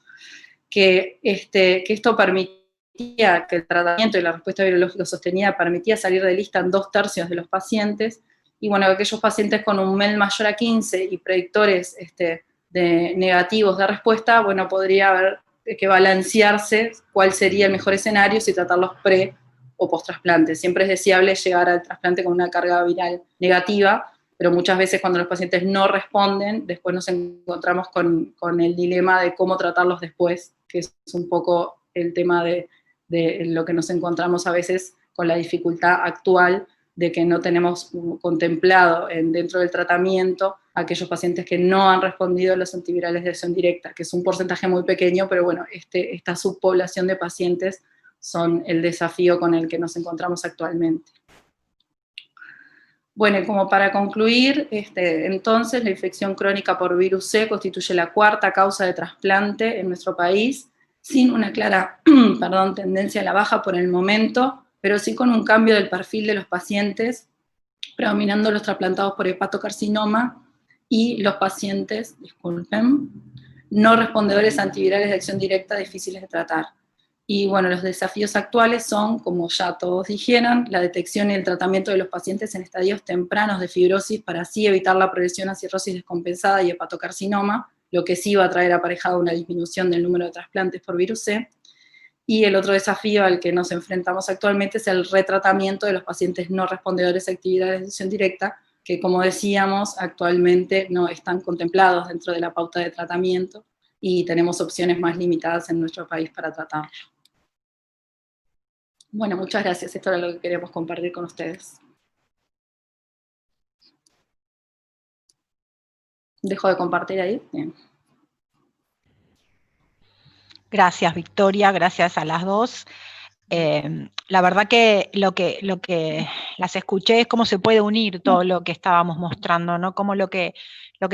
que esto permitía que el tratamiento y la respuesta virológica sostenida permitía salir de lista en 2/3 de los pacientes, y bueno, aquellos pacientes con un MEL mayor a 15 y predictores de negativos de respuesta, bueno, podría haber que balancearse cuál sería el mejor escenario si tratarlos pre o post-trasplante. Siempre es deseable llegar al trasplante con una carga viral negativa, pero muchas veces cuando los pacientes no responden, después nos encontramos con el dilema de cómo tratarlos después, que es un poco el tema de lo que nos encontramos a veces con la dificultad actual de que no tenemos contemplado dentro del tratamiento aquellos pacientes que no han respondido a los antivirales de acción directa, que es un porcentaje muy pequeño, pero bueno, esta subpoblación de pacientes son el desafío con el que nos encontramos actualmente. Bueno, y como para concluir, entonces la infección crónica por virus C constituye la cuarta causa de trasplante en nuestro país, sin una clara tendencia a la baja por el momento, pero sí con un cambio del perfil de los pacientes, predominando los trasplantados por hepatocarcinoma y los pacientes, no respondedores a antivirales de acción directa difíciles de tratar. Y bueno, los desafíos actuales son, como ya todos dijeron, la detección y el tratamiento de los pacientes en estadios tempranos de fibrosis para así evitar la progresión a cirrosis descompensada y hepatocarcinoma, lo que sí va a traer aparejado una disminución del número de trasplantes por virus C. Y el otro desafío al que nos enfrentamos actualmente es el retratamiento de los pacientes no respondedores a actividades de acción directa, que como decíamos, actualmente no están contemplados dentro de la pauta de tratamiento y tenemos opciones más limitadas en nuestro país para tratarlo. Bueno, muchas gracias. Esto era lo que queríamos compartir con ustedes. ¿Dejo de compartir ahí? Bien. Gracias, Victoria, gracias a las dos. La verdad que lo que las escuché es cómo se puede unir todo lo que estábamos mostrando, ¿no? Cómo lo que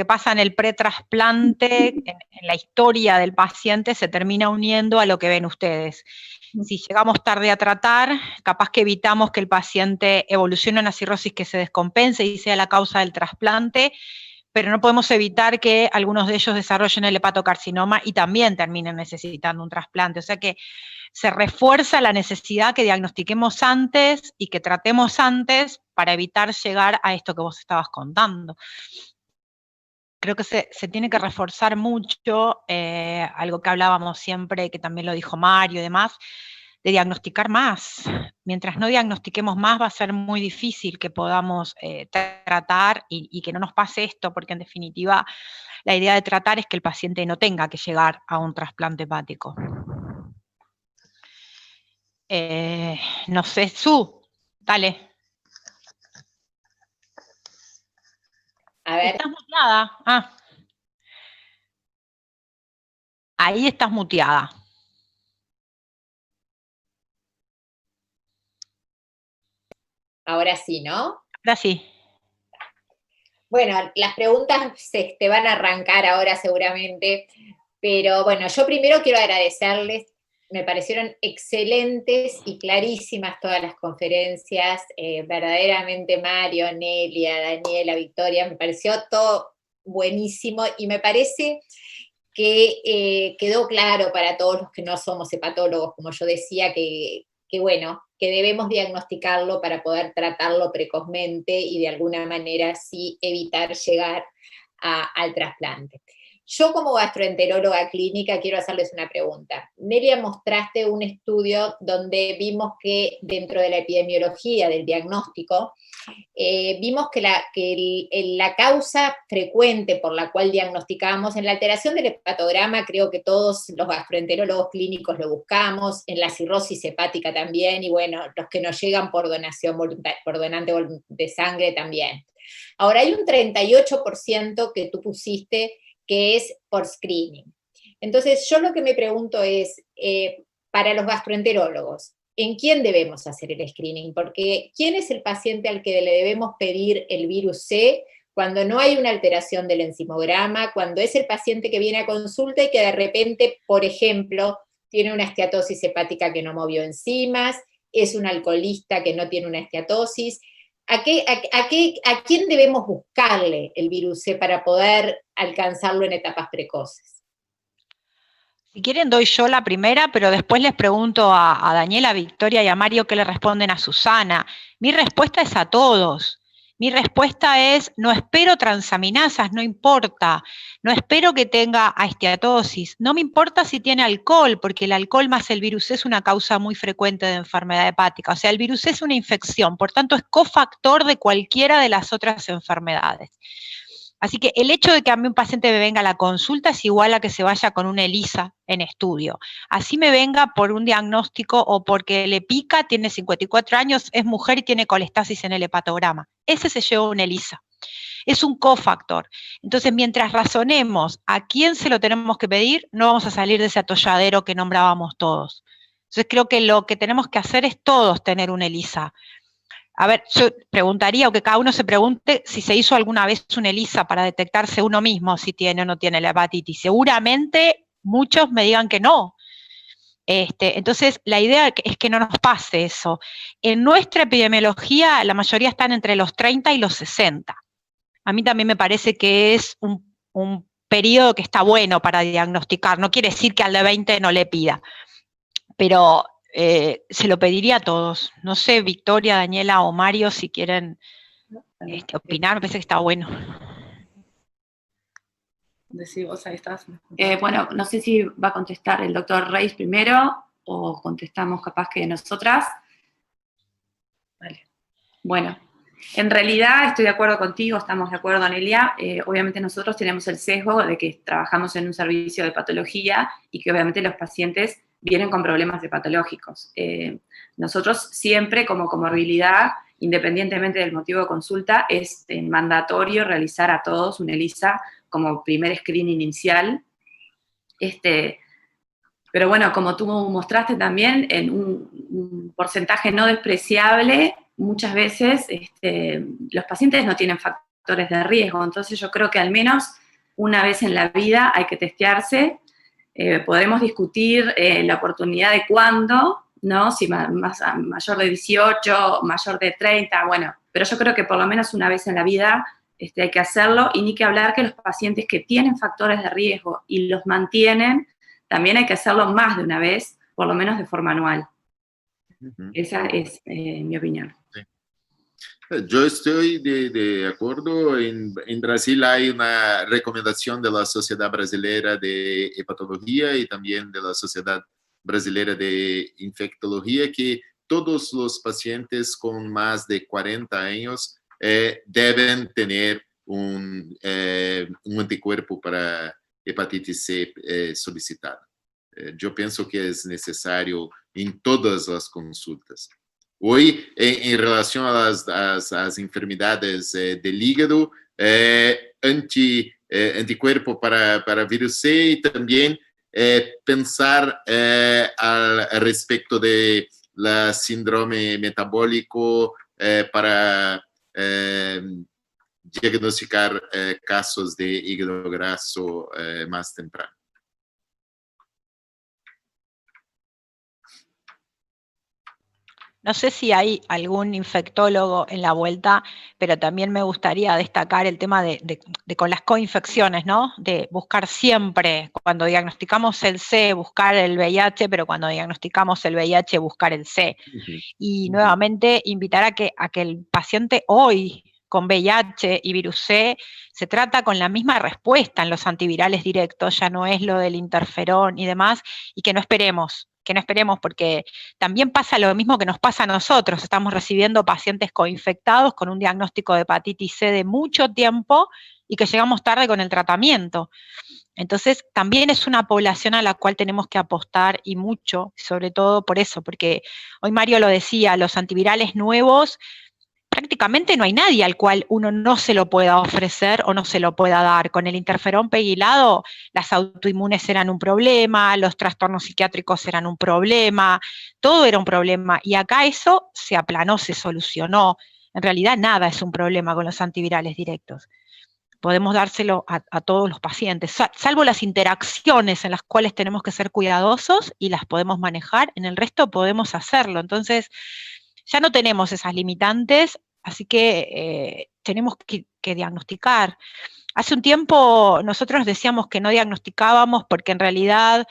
pasa en el pretrasplante, en la historia del paciente, se termina uniendo a lo que ven ustedes. Si llegamos tarde a tratar, capaz que evitamos que el paciente evolucione a una cirrosis que se descompense y sea la causa del trasplante, pero no podemos evitar que algunos de ellos desarrollen el hepatocarcinoma y también terminen necesitando un trasplante. O sea que se refuerza la necesidad que diagnostiquemos antes y que tratemos antes para evitar llegar a esto que vos estabas contando. Creo que se tiene que reforzar mucho, algo que hablábamos siempre, que también lo dijo Mario y demás, de diagnosticar más. Mientras no diagnostiquemos más, va a ser muy difícil que podamos tratar y que no nos pase esto, porque en definitiva la idea de tratar es que el paciente no tenga que llegar a un trasplante hepático. No sé, Su, dale. A ver. Estás muteada. Ah. Ahí estás muteada. Ahora sí, ¿no? Ahora sí. Bueno, las preguntas te van a arrancar ahora seguramente, pero bueno, yo primero quiero agradecerles, me parecieron excelentes y clarísimas todas las conferencias, verdaderamente Mario, Nelia, Daniela, Victoria, me pareció todo buenísimo y me parece que quedó claro para todos los que no somos hepatólogos, como yo decía, que bueno, que debemos diagnosticarlo para poder tratarlo precozmente y de alguna manera así evitar llegar al trasplante. Yo como gastroenteróloga clínica quiero hacerles una pregunta. Nelia, mostraste un estudio donde vimos que dentro de la epidemiología del diagnóstico, vimos que la causa frecuente por la cual diagnosticamos, en la alteración del hepatograma, creo que todos los gastroenterólogos clínicos lo buscamos, en la cirrosis hepática también, y bueno, los que nos llegan por donación por donante de sangre también. Ahora hay un 38% que tú pusiste que es por screening. Entonces, yo lo que me pregunto es, para los gastroenterólogos, ¿en quién debemos hacer el screening? Porque ¿quién es el paciente al que le debemos pedir el virus C cuando no hay una alteración del enzimograma, cuando es el paciente que viene a consulta y que de repente, por ejemplo, tiene una esteatosis hepática que no movió enzimas, es un alcoholista que no tiene una esteatosis? ¿A quién debemos buscarle el virus C para poder alcanzarlo en etapas precoces? Si quieren doy yo la primera, pero después les pregunto a Daniela, a Victoria y a Mario qué le responden a Susana. Mi respuesta es a todos. Mi respuesta es, no espero transaminasas, no importa. No espero que tenga esteatosis. No me importa si tiene alcohol, porque el alcohol más el virus C es una causa muy frecuente de enfermedad hepática. O sea, el virus C es una infección, por tanto es cofactor de cualquiera de las otras enfermedades. Así que el hecho de que a mí un paciente me venga a la consulta es igual a que se vaya con una ELISA en estudio. Así me venga por un diagnóstico o porque le pica, tiene 54 años, es mujer y tiene colestasis en el hepatograma. Ese se lleva una ELISA. Es un cofactor. Entonces, mientras razonemos a quién se lo tenemos que pedir, no vamos a salir de ese atolladero que nombrábamos todos. Entonces, creo que lo que tenemos que hacer es todos tener una ELISA. A ver, yo preguntaría, o que cada uno se pregunte, si se hizo alguna vez una ELISA para detectarse uno mismo si tiene o no tiene la hepatitis. Seguramente muchos me digan que no. Entonces, la idea es que no nos pase eso. En nuestra epidemiología, la mayoría están entre los 30 y los 60. A mí también me parece que es un periodo que está bueno para diagnosticar. No quiere decir que al de 20 no le pida, pero se lo pediría a todos. No sé, Victoria, Daniela o Mario, si quieren opinar, me parece que está bueno. Decí vos, ahí estás. Bueno, no sé si va a contestar el doctor Reis primero o contestamos capaz que nosotras. Vale. Bueno, en realidad estoy de acuerdo contigo, estamos de acuerdo, Anelia. Obviamente nosotros tenemos el sesgo de que trabajamos en un servicio de patología y que obviamente los pacientes vienen con problemas hepatológicos. Nosotros siempre como comorbilidad, independientemente del motivo de consulta, es mandatorio realizar a todos una ELISA como primer screening inicial. Pero bueno, como tú mostraste también, en un porcentaje no despreciable, muchas veces los pacientes no tienen factores de riesgo, entonces yo creo que al menos una vez en la vida hay que testearse. Podremos discutir la oportunidad de cuándo, ¿no? Si mayor de 18, mayor de 30, bueno, pero yo creo que por lo menos una vez en la vida hay que hacerlo, y ni que hablar que los pacientes que tienen factores de riesgo y los mantienen, también hay que hacerlo más de una vez, por lo menos de forma anual. Esa es mi opinión. Sí. Yo estoy de acuerdo. En Brasil hay una recomendación de la Sociedad Brasileira de Hepatología y también de la Sociedad Brasileira de Infectología que todos los pacientes con más de 40 años deben tener un anticuerpo para hepatitis C solicitado. Yo pienso que es necesario en todas las consultas. Hoy, en relación a las enfermedades del hígado, anticuerpo para virus C y también pensar al respecto de la síndrome metabólico para diagnosticar casos de hígado graso más temprano. No sé si hay algún infectólogo en la vuelta, pero también me gustaría destacar el tema de con las coinfecciones, ¿no? De buscar siempre, cuando diagnosticamos el C, buscar el VIH, pero cuando diagnosticamos el VIH, buscar el C. Y nuevamente invitar a que el paciente hoy con VIH y virus C se trata con la misma respuesta en los antivirales directos, ya no es lo del interferón y demás, y que no esperemos porque también pasa lo mismo que nos pasa a nosotros, estamos recibiendo pacientes coinfectados con un diagnóstico de hepatitis C de mucho tiempo y que llegamos tarde con el tratamiento. Entonces, también es una población a la cual tenemos que apostar y mucho, sobre todo por eso, porque hoy Mario lo decía, los antivirales nuevos prácticamente no hay nadie al cual uno no se lo pueda ofrecer o no se lo pueda dar. Con el interferón pegilado, las autoinmunes eran un problema, los trastornos psiquiátricos eran un problema, todo era un problema. Y acá eso se aplanó, se solucionó. En realidad nada es un problema con los antivirales directos. Podemos dárselo a todos los pacientes, salvo las interacciones en las cuales tenemos que ser cuidadosos y las podemos manejar, en el resto podemos hacerlo. Entonces, ya no tenemos esas limitantes, así que tenemos que diagnosticar. Hace un tiempo nosotros decíamos que no diagnosticábamos porque en realidad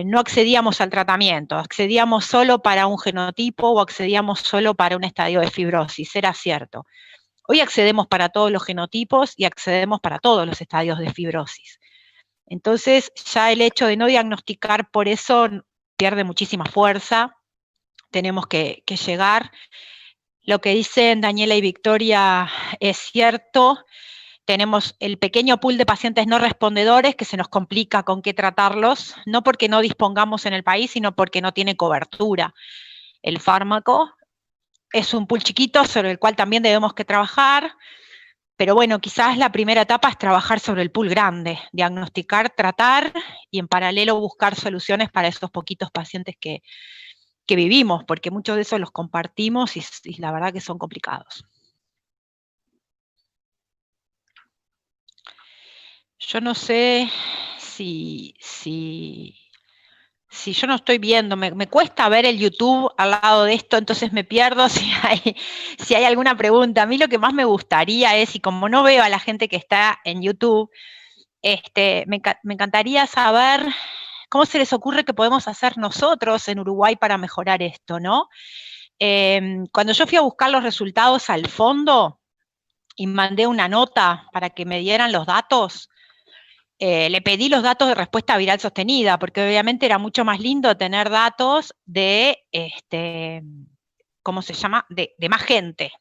no accedíamos al tratamiento, accedíamos solo para un genotipo o accedíamos solo para un estadio de fibrosis, era cierto. Hoy accedemos para todos los genotipos y accedemos para todos los estadios de fibrosis. Entonces ya el hecho de no diagnosticar por eso pierde muchísima fuerza. Tenemos que llegar. Lo que dicen Daniela y Victoria es cierto. Tenemos el pequeño pool de pacientes no respondedores que se nos complica con qué tratarlos, no porque no dispongamos en el país, sino porque no tiene cobertura el fármaco. Es un pool chiquito sobre el cual también debemos que trabajar, pero bueno, quizás la primera etapa es trabajar sobre el pool grande, diagnosticar, tratar y en paralelo buscar soluciones para esos poquitos pacientes que vivimos, porque muchos de esos los compartimos y la verdad que son complicados. Yo no sé si yo no estoy viendo, me cuesta ver el YouTube al lado de esto, entonces me pierdo si hay alguna pregunta. A mí lo que más me gustaría es, y como no veo a la gente que está en YouTube, me encantaría saber cómo se les ocurre que podemos hacer nosotros en Uruguay para mejorar esto, ¿no? Cuando yo fui a buscar los resultados al fondo y mandé una nota para que me dieran los datos, le pedí los datos de respuesta viral sostenida, porque obviamente era mucho más lindo tener datos de, ¿cómo se llama?, de más gente.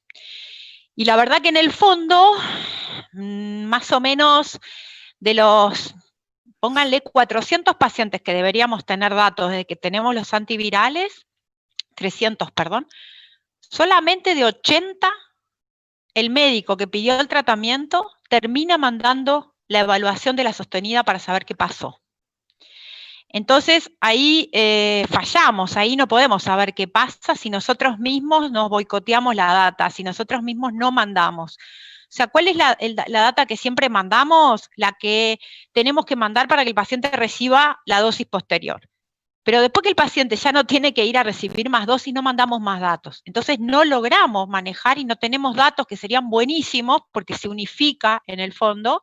Y la verdad que en el fondo, más o menos de los, pónganle 400 pacientes que deberíamos tener datos de que tenemos los antivirales, 300, perdón, solamente de 80, el médico que pidió el tratamiento termina mandando la evaluación de la sostenida para saber qué pasó. Entonces, ahí fallamos, ahí no podemos saber qué pasa si nosotros mismos nos boicoteamos la data, si nosotros mismos no mandamos. O sea, ¿cuál es la data que siempre mandamos? La que tenemos que mandar para que el paciente reciba la dosis posterior. Pero después que el paciente ya no tiene que ir a recibir más dosis, no mandamos más datos. Entonces no logramos manejar y no tenemos datos que serían buenísimos porque se unifica en el fondo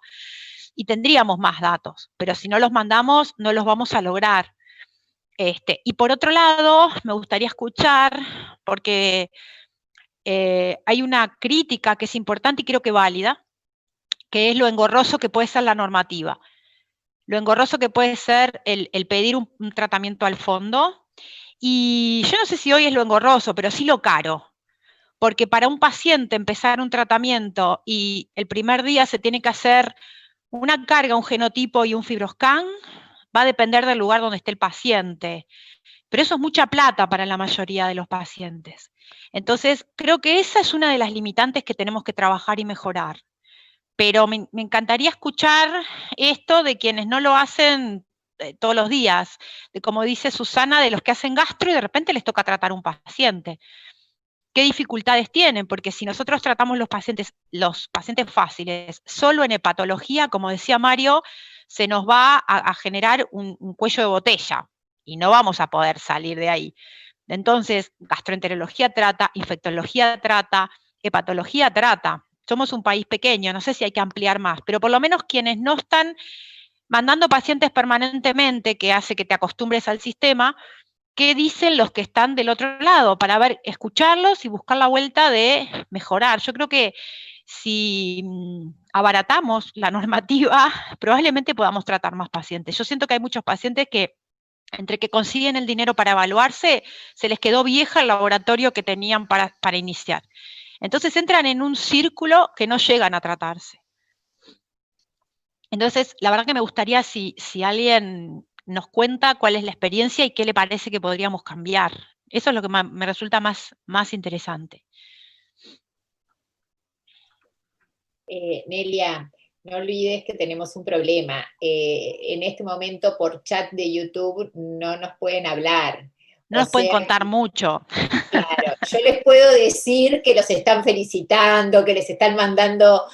y tendríamos más datos. Pero si no los mandamos, no los vamos a lograr. Y por otro lado, me gustaría escuchar, porque hay una crítica que es importante y creo que válida, que es lo engorroso que puede ser la normativa. Lo engorroso que puede ser el pedir un tratamiento al fondo, y yo no sé si hoy es lo engorroso, pero sí lo caro, porque para un paciente empezar un tratamiento y el primer día se tiene que hacer una carga, un genotipo y un fibroscan, va a depender del lugar donde esté el paciente, pero eso es mucha plata para la mayoría de los pacientes. Entonces, creo que esa es una de las limitantes que tenemos que trabajar y mejorar. Pero me encantaría escuchar esto de quienes no lo hacen todos los días, de como dice Susana, de los que hacen gastro y de repente les toca tratar un paciente. ¿Qué dificultades tienen? Porque si nosotros tratamos los pacientes fáciles solo en hepatología, como decía Mario, se nos va a generar un cuello de botella y no vamos a poder salir de ahí. Entonces, gastroenterología trata, infectología trata, hepatología trata. Somos un país pequeño, no sé si hay que ampliar más, pero por lo menos quienes no están mandando pacientes permanentemente, que hace que te acostumbres al sistema, ¿qué dicen los que están del otro lado? Para ver, escucharlos y buscar la vuelta de mejorar. Yo creo que si abaratamos la normativa, probablemente podamos tratar más pacientes. Yo siento que hay muchos pacientes que, entre que consiguen el dinero para evaluarse, se les quedó vieja el laboratorio que tenían para iniciar. Entonces entran en un círculo que no llegan a tratarse. Entonces, la verdad que me gustaría si alguien nos cuenta cuál es la experiencia y qué le parece que podríamos cambiar. Eso es lo que me resulta más interesante. Nelia, no olvides que tenemos un problema. En este momento por chat de YouTube no nos pueden hablar. No O nos pueden sea, contar mucho. claro, yo les puedo decir que los están felicitando, que les están mandando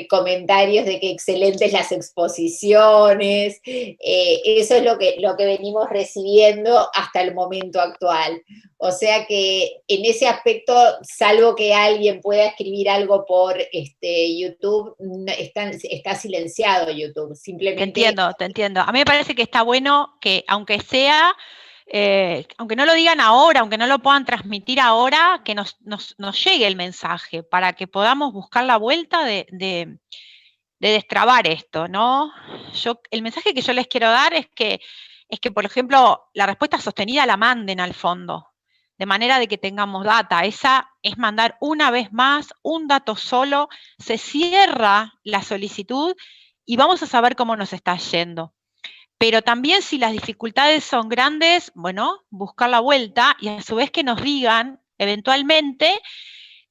comentarios de que excelentes las exposiciones, eso es lo que venimos recibiendo hasta el momento actual. O sea que en ese aspecto, salvo que alguien pueda escribir algo por YouTube, está silenciado YouTube. Simplemente. Te entiendo. A mí me parece que está bueno que, aunque sea, aunque no lo digan ahora, aunque no lo puedan transmitir ahora, que nos llegue el mensaje para que podamos buscar la vuelta de destrabar esto, ¿no? El mensaje que yo les quiero dar es que, por ejemplo, la respuesta sostenida la manden al fondo, de manera de que tengamos data. Esa es mandar una vez más un dato solo, se cierra la solicitud y vamos a saber cómo nos está yendo. Pero también si las dificultades son grandes, bueno, buscar la vuelta y a su vez que nos digan eventualmente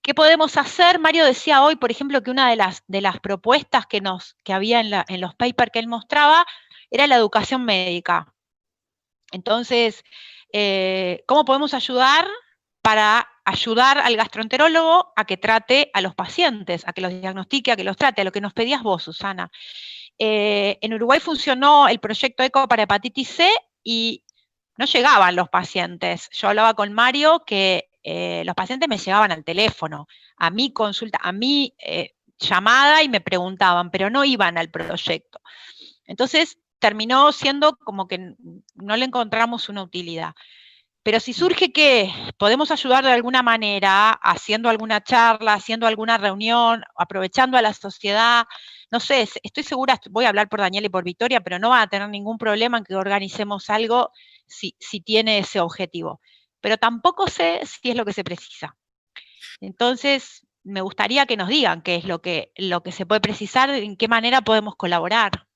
qué podemos hacer. Mario decía hoy, por ejemplo, que una de las propuestas que había en los papers que él mostraba era la educación médica. Entonces, ¿cómo podemos ayudar para ayudar al gastroenterólogo a que trate a los pacientes, a que los diagnostique, a que los trate, a lo que nos pedías vos, Susana? En Uruguay funcionó el proyecto ECO para hepatitis C y no llegaban los pacientes. Yo hablaba con Mario que los pacientes me llegaban al teléfono, a mi consulta, a mi llamada y me preguntaban, pero no iban al proyecto. Entonces terminó siendo como que no le encontramos una utilidad. Pero si surge que podemos ayudar de alguna manera, haciendo alguna charla, haciendo alguna reunión, aprovechando a la sociedad, no sé, estoy segura, voy a hablar por Daniela y por Victoria, pero no van a tener ningún problema en que organicemos algo si tiene ese objetivo. Pero tampoco sé si es lo que se precisa. Entonces, me gustaría que nos digan qué es lo que se puede precisar, en qué manera podemos colaborar.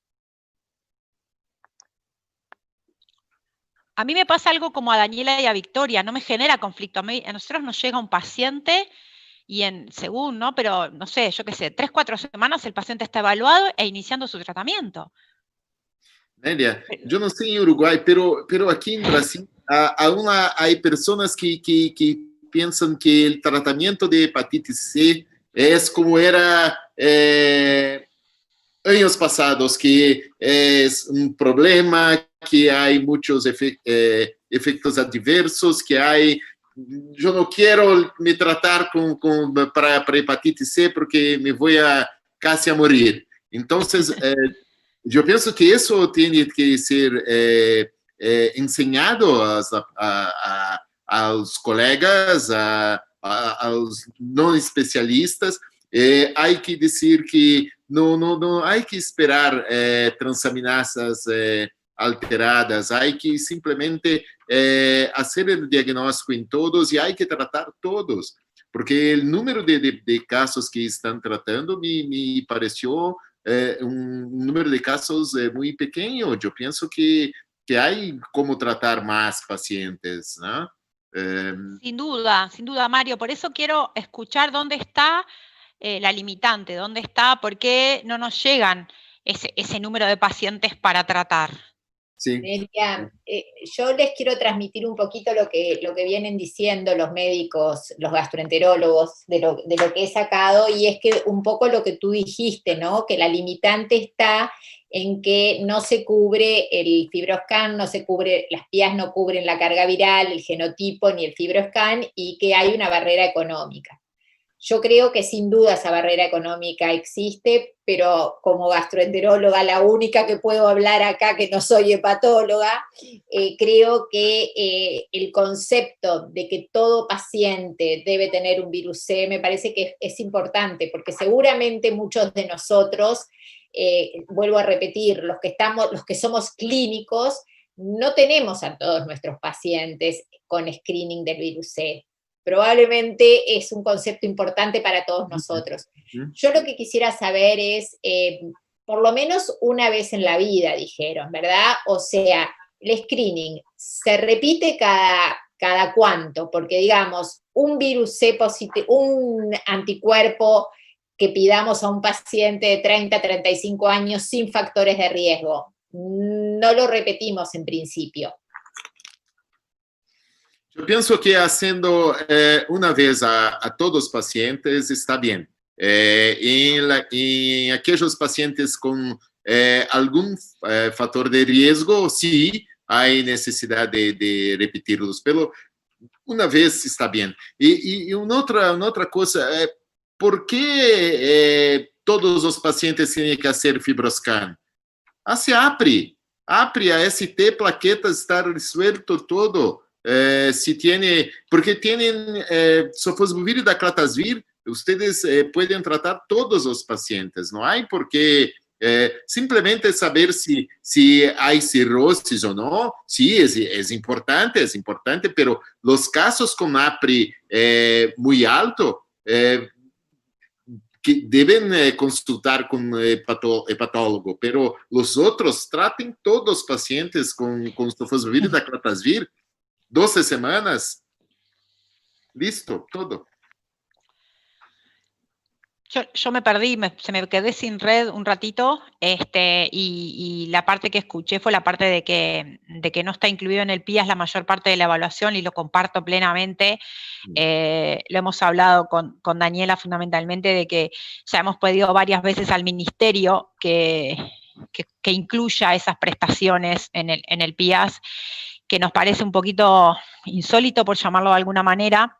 A mí me pasa algo como a Daniela y a Victoria, no me genera conflicto. A nosotros nos llega un paciente y según, ¿no? Pero, no sé, yo qué sé, 3, 4 semanas el paciente está evaluado e iniciando su tratamiento. Nelia, yo no sé en Uruguay, pero aquí en Brasil aún hay personas que piensan que el tratamiento de hepatitis C es como era años pasados, que es un problema, que hay muchos efectos adversos, que hay... Yo no quiero me tratar para hepatitis C porque me voy casi a morir. Entonces, yo pienso que eso tiene que ser enseñado a los colegas, a los no especialistas. Hay que decir que no hay que esperar transaminasas alteradas, hay que simplemente hacer el diagnóstico en todos y hay que tratar todos, porque el número de casos que están tratando me pareció un número de casos muy pequeño. Yo pienso que hay como tratar más pacientes, ¿no? Sin duda, Mario. Por eso quiero escuchar dónde está la limitante, dónde está, por qué no nos llegan ese número de pacientes para tratar. Sí. Nelia, yo les quiero transmitir un poquito lo que vienen diciendo los médicos, los gastroenterólogos, de lo que he sacado, y es que un poco lo que tú dijiste, ¿no? Que la limitante está en que no se cubre el FibroScan, no se cubre, las PIAs no cubren la carga viral, el genotipo ni el FibroScan, y que hay una barrera económica. Yo creo que sin duda esa barrera económica existe, pero como gastroenteróloga, la única que puedo hablar acá, que no soy hepatóloga, creo que el concepto de que todo paciente debe tener un virus C me parece que es importante, porque seguramente muchos de nosotros, vuelvo a repetir, los que somos clínicos, no tenemos a todos nuestros pacientes con screening del virus C. Probablemente es un concepto importante para todos nosotros. Yo lo que quisiera saber es, por lo menos una vez en la vida, dijeron, ¿verdad? O sea, el screening se repite cada cuánto, porque digamos, un virus C positivo, un anticuerpo que pidamos a un paciente de 30, 35 años sin factores de riesgo. No lo repetimos en principio. Yo pienso que haciendo una vez a todos los pacientes está bien. En aquellos pacientes con algún factor de riesgo, sí, hay necesidad de repetirlos, pero una vez está bien. Y una otra cosa, ¿por qué todos los pacientes tienen que hacer FibroScan? Hace APRI, AST, plaquetas, está resuelto todo. Si tiene, porque tienen sofosbuvir y daclatasvir, ustedes pueden tratar todos los pacientes, no hay por qué simplemente saber si hay cirrosis o no. Sí, es importante, pero los casos con APRI muy alto, que deben consultar con hepatólogo, pero los otros traten todos los pacientes con sofosbuvir y daclatasvir. 12 semanas, listo, todo. Yo me perdí, se me quedé sin red un ratito, y la parte que escuché fue la parte de que no está incluido en el PIAS la mayor parte de la evaluación, y lo comparto plenamente. Lo hemos hablado con Daniela fundamentalmente, de que ya hemos pedido varias veces al ministerio que incluya esas prestaciones en el PIAS, que nos parece un poquito insólito, por llamarlo de alguna manera,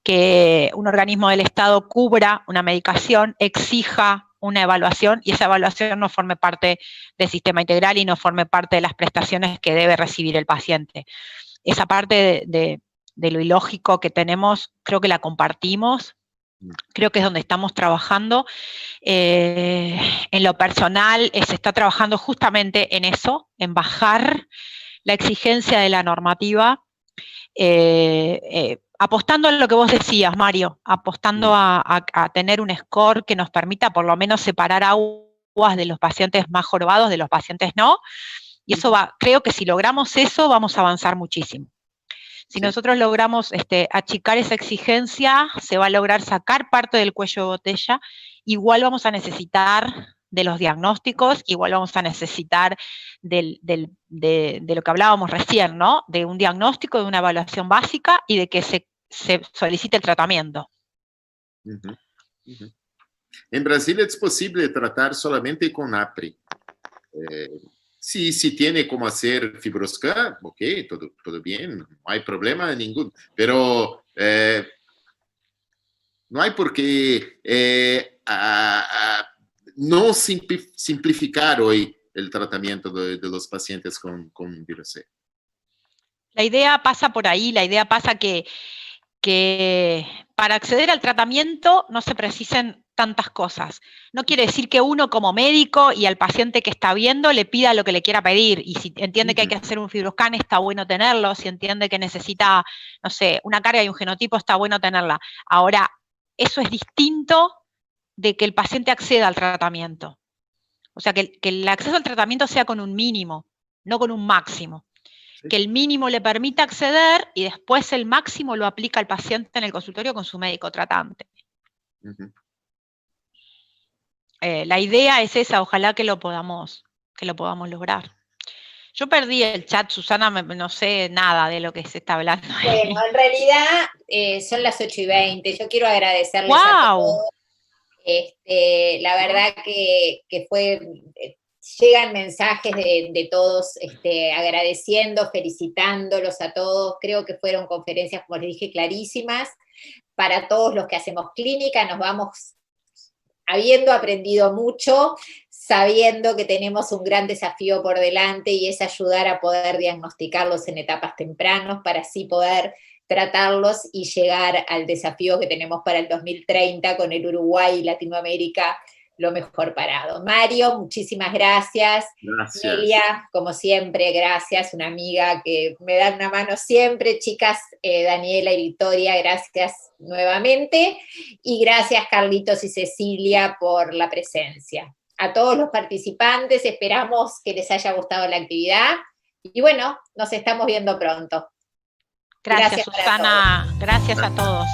que un organismo del Estado cubra una medicación, exija una evaluación, y esa evaluación no forme parte del sistema integral y no forme parte de las prestaciones que debe recibir el paciente. Esa parte de lo ilógico que tenemos, creo que la compartimos, creo que es donde estamos trabajando. En lo personal, se está trabajando justamente en eso, en bajar la exigencia de la normativa, apostando en lo que vos decías, Mario, apostando a tener un score que nos permita por lo menos separar aguas de los pacientes más jorobados de los pacientes no, y eso creo que si logramos eso vamos a avanzar muchísimo. Si nosotros logramos achicar esa exigencia, se va a lograr sacar parte del cuello de botella. Igual vamos a necesitar de los diagnósticos, igual vamos a necesitar de lo que hablábamos recién, ¿no? De un diagnóstico, de una evaluación básica y de que se solicite el tratamiento. En Brasil es posible tratar solamente con APRI. Si tiene como hacer FibroScan, ok, todo bien, no hay problema ninguno, pero no hay por qué no simplificar hoy el tratamiento de los pacientes con virus C. La idea pasa por ahí, la idea pasa que para acceder al tratamiento no se precisen tantas cosas. No quiere decir que uno como médico y al paciente que está viendo le pida lo que le quiera pedir, y si entiende que hay que hacer un FibroScan está bueno tenerlo, si entiende que necesita, no sé, una carga y un genotipo está bueno tenerla. Ahora, eso es distinto de que el paciente acceda al tratamiento. O sea, que el acceso al tratamiento sea con un mínimo, no con un máximo. Que el mínimo le permita acceder y después el máximo lo aplica el paciente en el consultorio con su médico tratante. La idea es esa, ojalá que lo podamos lograr. Yo perdí el chat, Susana, no sé nada de lo que se está hablando. Bueno, en realidad son las 8:20, yo quiero agradecerles a todos. La verdad que llegan mensajes de todos agradeciendo, felicitándolos a todos. Creo que fueron conferencias, como les dije, clarísimas. Para todos los que hacemos clínica, nos vamos habiendo aprendido mucho, sabiendo que tenemos un gran desafío por delante, y es ayudar a poder diagnosticarlos en etapas tempranas para así poder tratarlos y llegar al desafío que tenemos para el 2030 con el Uruguay y Latinoamérica lo mejor parado. Mario, muchísimas gracias. Gracias. Nelia, como siempre, gracias, una amiga que me da una mano siempre. Chicas, Daniela y Victoria, gracias nuevamente. Y gracias, Carlitos y Cecilia, por la presencia. A todos los participantes, esperamos que les haya gustado la actividad. Y bueno, nos estamos viendo pronto. Gracias Susana, gracias a todos.